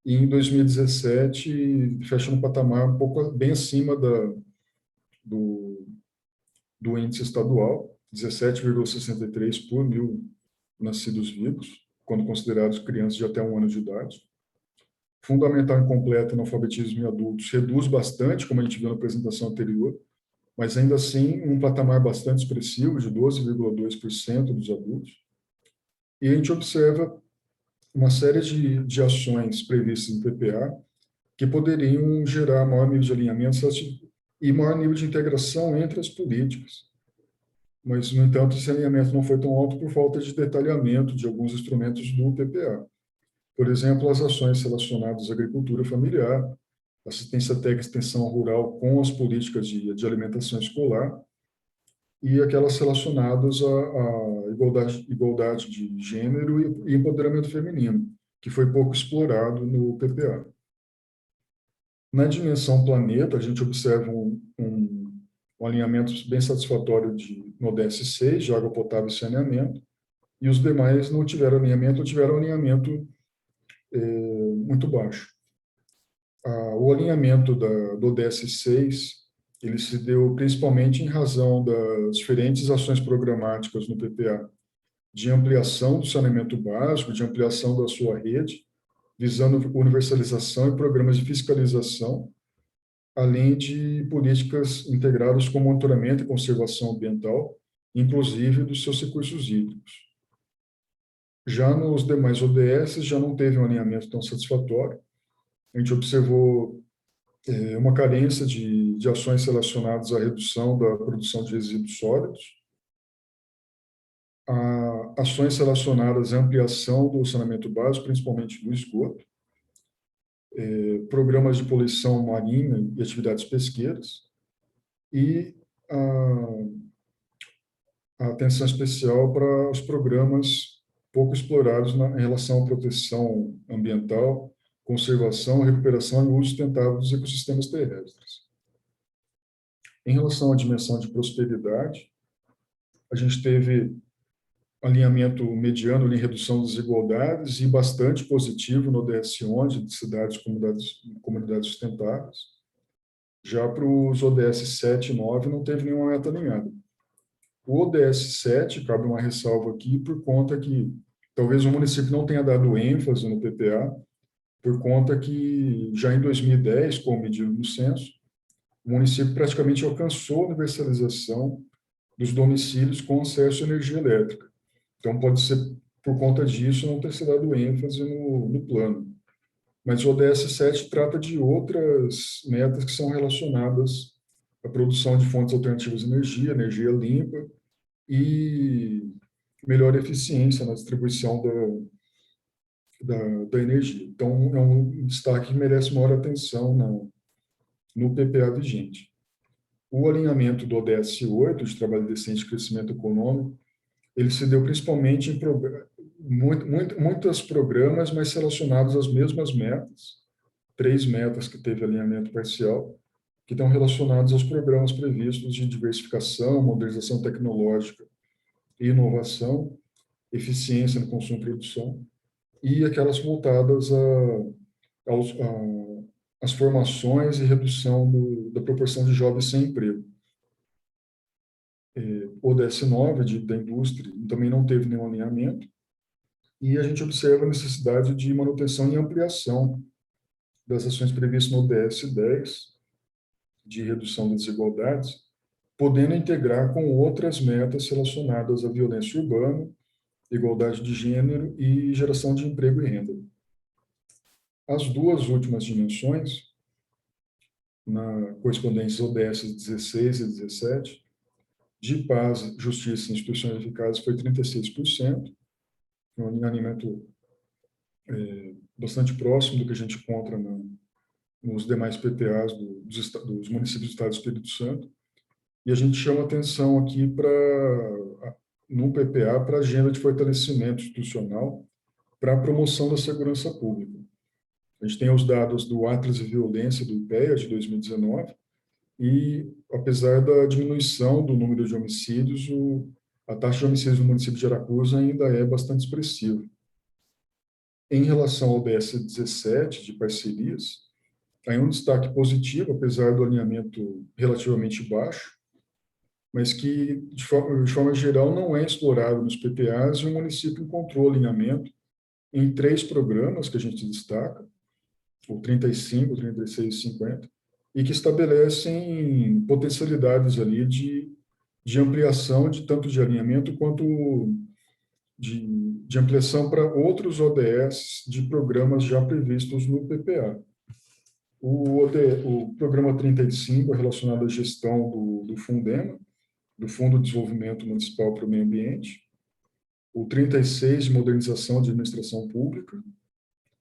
e em 2017 fecha no patamar um pouco bem acima do índice estadual, 17,63 por mil nascidos vivos, quando considerados crianças de até 1 ano de idade. Fundamental incompleto no alfabetismo em adultos reduz bastante, como a gente viu na apresentação anterior, mas ainda assim um patamar bastante expressivo, de 12,2% dos adultos. E a gente observa uma série de ações previstas em PPA que poderiam gerar maior nível de alinhamento e maior nível de integração entre as políticas. Mas, no entanto, esse alinhamento não foi tão alto por falta de detalhamento de alguns instrumentos do PPA. Por exemplo, as ações relacionadas à agricultura familiar, assistência técnica e extensão rural com as políticas de alimentação escolar e aquelas relacionadas à igualdade de gênero e empoderamento feminino, que foi pouco explorado no PPA. Na dimensão planeta, a gente observa um alinhamento bem satisfatório no ODS 6, de água potável e saneamento, e os demais não tiveram alinhamento, ou tiveram alinhamento muito baixo. O alinhamento do ODS 6, ele se deu principalmente em razão das diferentes ações programáticas no PPA, de ampliação do saneamento básico, de ampliação da sua rede, visando universalização e programas de fiscalização, além de políticas integradas com monitoramento e conservação ambiental, inclusive dos seus recursos hídricos. Já nos demais ODS, já não teve um alinhamento tão satisfatório. A gente observou uma carência de ações relacionadas à redução da produção de resíduos sólidos, ações relacionadas à ampliação do saneamento básico, principalmente do esgoto, programas de poluição marinha e atividades pesqueiras, e a atenção especial para os programas pouco explorados em relação à proteção ambiental, conservação, recuperação e uso sustentável dos ecossistemas terrestres. Em relação à dimensão de prosperidade, a gente teve alinhamento mediano em redução das desigualdades e bastante positivo no ODS 11, de cidades e comunidades sustentáveis. Já para os ODS 7 e 9, não teve nenhuma meta alinhada. O ODS 7, cabe uma ressalva aqui, por conta que talvez o município não tenha dado ênfase no PPA, por conta que já em 2010, como medido no censo, o município praticamente alcançou a universalização dos domicílios com acesso à energia elétrica. Então, pode ser, por conta disso, não ter se dado ênfase no plano. Mas o ODS 7 trata de outras metas que são relacionadas à produção de fontes alternativas de energia, energia limpa e melhor eficiência na distribuição da energia. Então, é um destaque que merece maior atenção no PPA vigente. O alinhamento do ODS 8, de trabalho decente e crescimento econômico, ele se deu principalmente em muitos programas, mas relacionados às mesmas metas, 3 metas que teve alinhamento parcial, que estão relacionados aos programas previstos de diversificação, modernização tecnológica e inovação, eficiência no consumo e produção, e aquelas voltadas às formações e redução da proporção de jovens sem emprego. O ODS 9, da indústria, também não teve nenhum alinhamento, e a gente observa a necessidade de manutenção e ampliação das ações previstas no ODS 10, de redução das desigualdades, podendo integrar com outras metas relacionadas à violência urbana, igualdade de gênero e geração de emprego e renda. As duas últimas dimensões, na correspondência ODS 16 e 17, de paz, justiça e instituições eficazes foi 36%, um alinhamento bastante próximo do que a gente encontra nos demais PPAs dos municípios do Estado do Espírito Santo. E a gente chama atenção aqui no PPA para a agenda de fortalecimento institucional para a promoção da segurança pública. A gente tem os dados do Atlas de Violência do IPEA de 2019, e apesar da diminuição do número de homicídios, a taxa de homicídios no município de Aracruz ainda é bastante expressiva. Em relação ao ODS 17, de parcerias, há um destaque positivo, apesar do alinhamento relativamente baixo, mas que, de forma geral, não é explorado nos PPAs, e o município encontrou alinhamento em 3 programas que a gente destaca, o 35, o 36 e 50, e que estabelecem potencialidades ali de ampliação, tanto de alinhamento quanto de ampliação para outros ODS de programas já previstos no PPA. O programa 35 é relacionado à gestão do Fundema, do Fundo de Desenvolvimento Municipal para o Meio Ambiente, o 36 de modernização de administração pública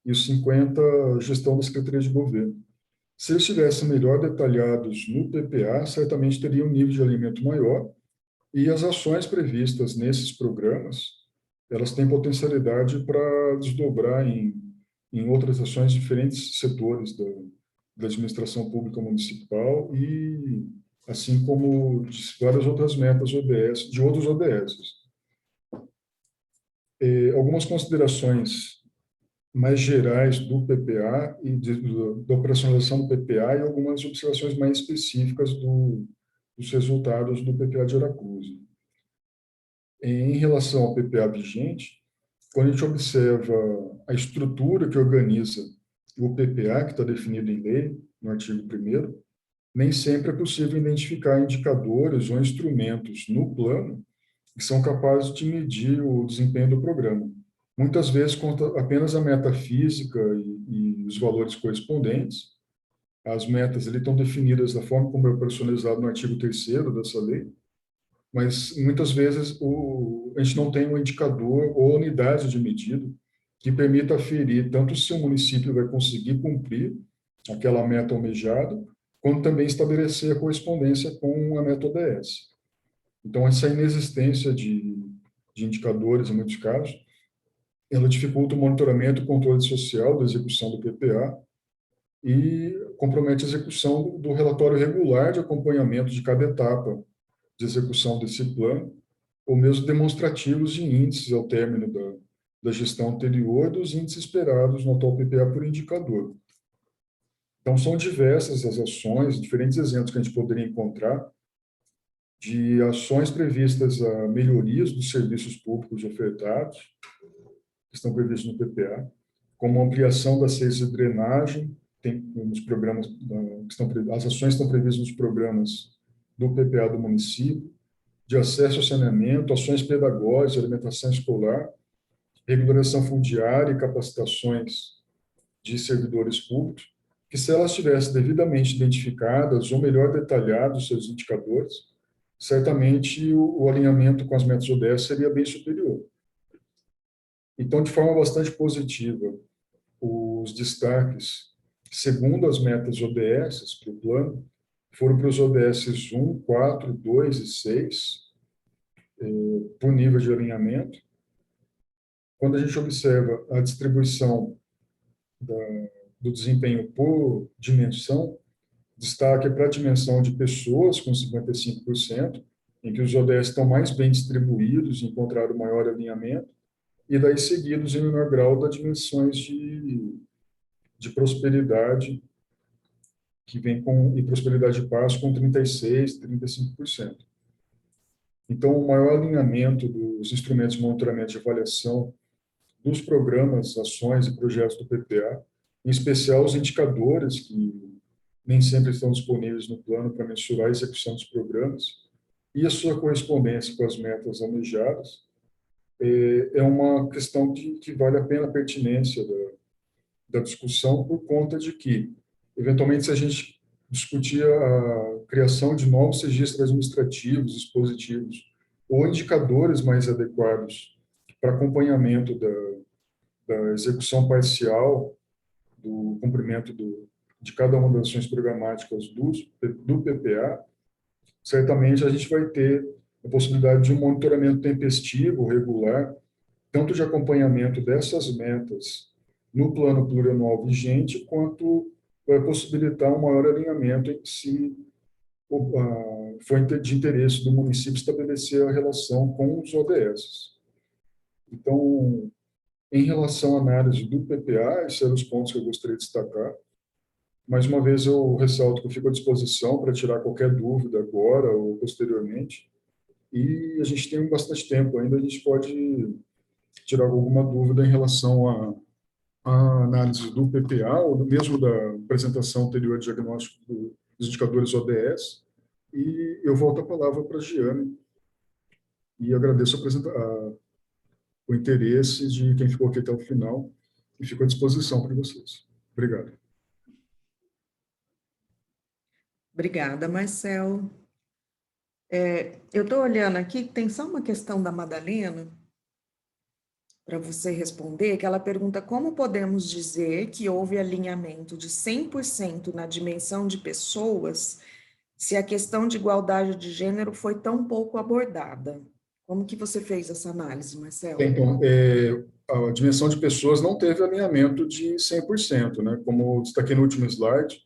e o 50 gestão da Secretaria de Governo. Se eles estivessem melhor detalhados no PPA, certamente teria um nível de alinhamento maior, e as ações previstas nesses programas, elas têm potencialidade para desdobrar em outras ações em diferentes setores da administração pública municipal e assim como de várias outras metas ODS, de outros ODSs. Algumas considerações mais gerais do PPA e da operacionalização do PPA e algumas observações mais específicas dos resultados do PPA de Aracruz. Em relação ao PPA vigente, quando a gente observa a estrutura que organiza o PPA, que está definido em lei, no artigo 1º, nem sempre é possível identificar indicadores ou instrumentos no plano que são capazes de medir o desempenho do programa. Muitas vezes conta apenas a meta física e os valores correspondentes. As metas ali estão definidas da forma como é personalizado no artigo 3º dessa lei, mas muitas vezes a gente não tem um indicador ou unidade de medida que permita aferir tanto se o município vai conseguir cumprir aquela meta almejada, quanto também estabelecer a correspondência com a meta ODS. Então, essa inexistência de indicadores, em muitos casos, ela dificulta o monitoramento e controle social da execução do PPA e compromete a execução do relatório regular de acompanhamento de cada etapa de execução desse plano, ou mesmo demonstrativos de índices ao término da gestão anterior dos índices esperados no atual PPA por indicador. Então, são diversas as ações, diferentes exemplos que a gente poderia encontrar de ações previstas a melhorias dos serviços públicos ofertados, que estão previstos no PPA, como ampliação das redes de drenagem, tem nos programas, as ações estão previstas nos programas do PPA do município, de acesso ao saneamento, ações pedagógicas, alimentação escolar, regularização fundiária e capacitações de servidores públicos, que se elas estivessem devidamente identificadas ou melhor detalhados seus indicadores, certamente o alinhamento com as metas ODS seria bem superior. Então, de forma bastante positiva, os destaques, segundo as metas ODS para o plano, foram para os ODS 1, 4, 2 e 6, por nível de alinhamento. Quando a gente observa a distribuição do desempenho por dimensão, destaque é para a dimensão de pessoas, com 55%, em que os ODS estão mais bem distribuídos e encontraram maior alinhamento, e daí seguidos em menor grau das dimensões de prosperidade, que vem e prosperidade de paz com 36%, 35%. Então, o maior alinhamento dos instrumentos de monitoramento e avaliação dos programas, ações e projetos do PPA, em especial os indicadores que nem sempre estão disponíveis no plano para mensurar a execução dos programas e a sua correspondência com as metas almejadas, é uma questão que vale a pena a pertinência da discussão por conta de que, eventualmente, se a gente discutir a criação de novos registros administrativos, dispositivos ou indicadores mais adequados para acompanhamento da execução parcial do cumprimento de cada uma das ações programáticas do PPA, certamente a gente vai ter a possibilidade de um monitoramento tempestivo, regular, tanto de acompanhamento dessas metas no plano plurianual vigente, quanto vai possibilitar um maior alinhamento em se foi de interesse do município estabelecer a relação com os ODS. Então, em relação à análise do PPA, esses eram os pontos que eu gostaria de destacar. Mais uma vez, eu ressalto que eu fico à disposição para tirar qualquer dúvida agora ou posteriormente. E a gente tem bastante tempo ainda, a gente pode tirar alguma dúvida em relação à análise do PPA, ou mesmo da apresentação anterior de diagnóstico dos indicadores ODS. E eu volto a palavra para a Giane. E agradeço o interesse de quem ficou aqui até o final e fico à disposição para vocês. Obrigado. Obrigada, Marcelo. Eu estou olhando aqui, tem só uma questão da Madalena, para você responder, que ela pergunta como podemos dizer que houve alinhamento de 100% na dimensão de pessoas se a questão de igualdade de gênero foi tão pouco abordada. Como que você fez essa análise, Marcelo? Então, a dimensão de pessoas não teve alinhamento de 100%, né? Como eu destaquei no último slide,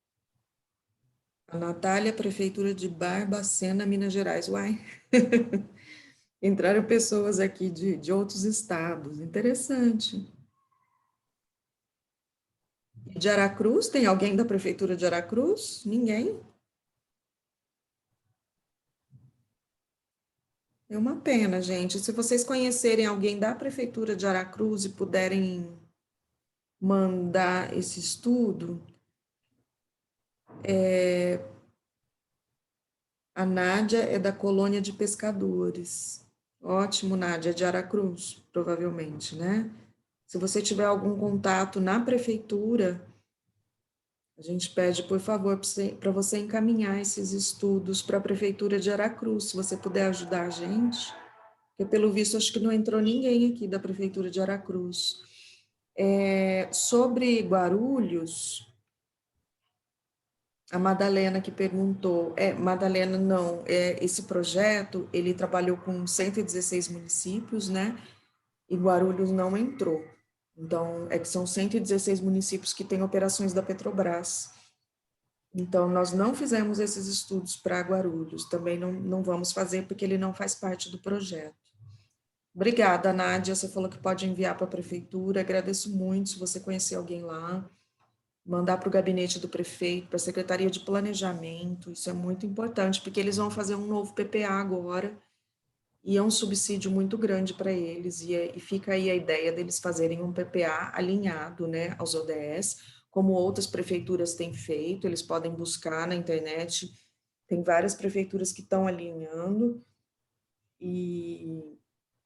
A Natália, Prefeitura de Barbacena, Minas Gerais. Uai, entraram pessoas aqui de outros estados, interessante. De Aracruz, tem alguém da Prefeitura de Aracruz? Ninguém? É uma pena, gente. Se vocês conhecerem alguém da Prefeitura de Aracruz e puderem mandar esse estudo, a Nádia é da Colônia de Pescadores. Ótimo, Nádia, de Aracruz, provavelmente, né? Se você tiver algum contato na Prefeitura, a gente pede, por favor, para você encaminhar esses estudos para a Prefeitura de Aracruz, se você puder ajudar a gente, porque pelo visto acho que não entrou ninguém aqui da Prefeitura de Aracruz. Sobre Guarulhos, a Madalena que perguntou, Madalena não, esse projeto, ele trabalhou com 116 municípios, né, e Guarulhos não entrou. Então, que são 116 municípios que têm operações da Petrobras. Então, nós não fizemos esses estudos para Guarulhos, também não vamos fazer porque ele não faz parte do projeto. Obrigada, Nádia, você falou que pode enviar para a prefeitura, agradeço muito se você conhecer alguém lá, mandar para o gabinete do prefeito, para a Secretaria de Planejamento, isso é muito importante, porque eles vão fazer um novo PPA agora, e é um subsídio muito grande para eles, e fica aí a ideia deles fazerem um PPA alinhado, né, aos ODS, como outras prefeituras têm feito, eles podem buscar na internet, tem várias prefeituras que estão alinhando, e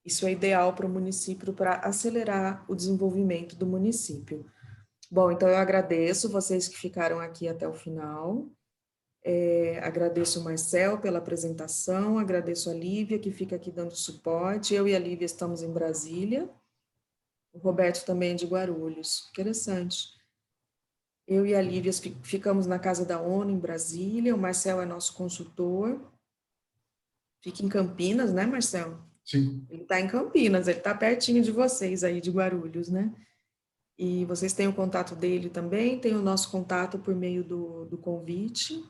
isso é ideal para o município, para acelerar o desenvolvimento do município. Bom, então eu agradeço vocês que ficaram aqui até o final, agradeço o Marcel pela apresentação, agradeço a Lívia, que fica aqui dando suporte, eu e a Lívia estamos em Brasília, o Roberto também é de Guarulhos, interessante. Eu e a Lívia ficamos na Casa da ONU, em Brasília, o Marcel é nosso consultor, fica em Campinas, né, Marcel? Sim. Ele está em Campinas, ele está pertinho de vocês aí, de Guarulhos, né? E vocês têm o contato dele também, tem o nosso contato por meio do convite,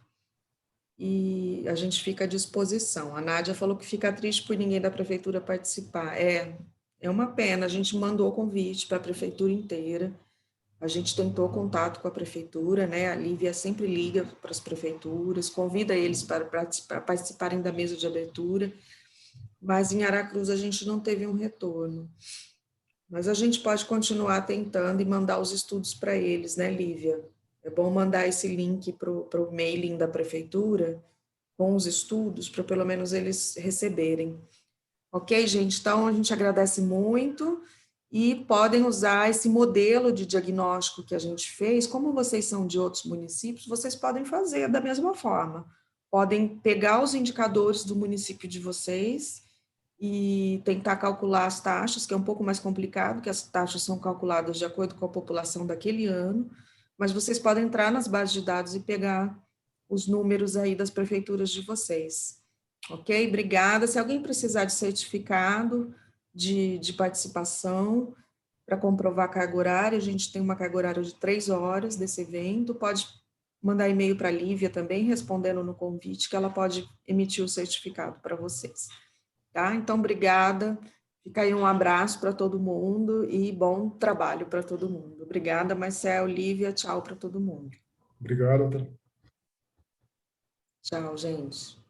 e a gente fica à disposição. A Nádia falou que fica triste por ninguém da prefeitura participar. É uma pena, a gente mandou convite para a prefeitura inteira, a gente tentou contato com a prefeitura, né? A Lívia sempre liga para as prefeituras, convida eles para participarem da mesa de abertura, mas em Aracruz a gente não teve um retorno. Mas a gente pode continuar tentando e mandar os estudos para eles, né, Lívia? É bom mandar esse link para o mailing da prefeitura com os estudos, para pelo menos eles receberem. Ok, gente? Então, a gente agradece muito e podem usar esse modelo de diagnóstico que a gente fez. Como vocês são de outros municípios, vocês podem fazer da mesma forma. Podem pegar os indicadores do município de vocês e tentar calcular as taxas, que é um pouco mais complicado, que as taxas são calculadas de acordo com a população daquele ano, mas vocês podem entrar nas bases de dados e pegar os números aí das prefeituras de vocês. Ok? Obrigada. Se alguém precisar de certificado de participação para comprovar a carga horária, a gente tem uma carga horária de 3 horas desse evento, pode mandar e-mail para a Lívia também, respondendo no convite, que ela pode emitir o certificado para vocês. Tá? Então, obrigada. Fica aí um abraço para todo mundo e bom trabalho para todo mundo. Obrigada, Marcel, Lívia, tchau para todo mundo. Obrigado, Tânia. Tchau, gente.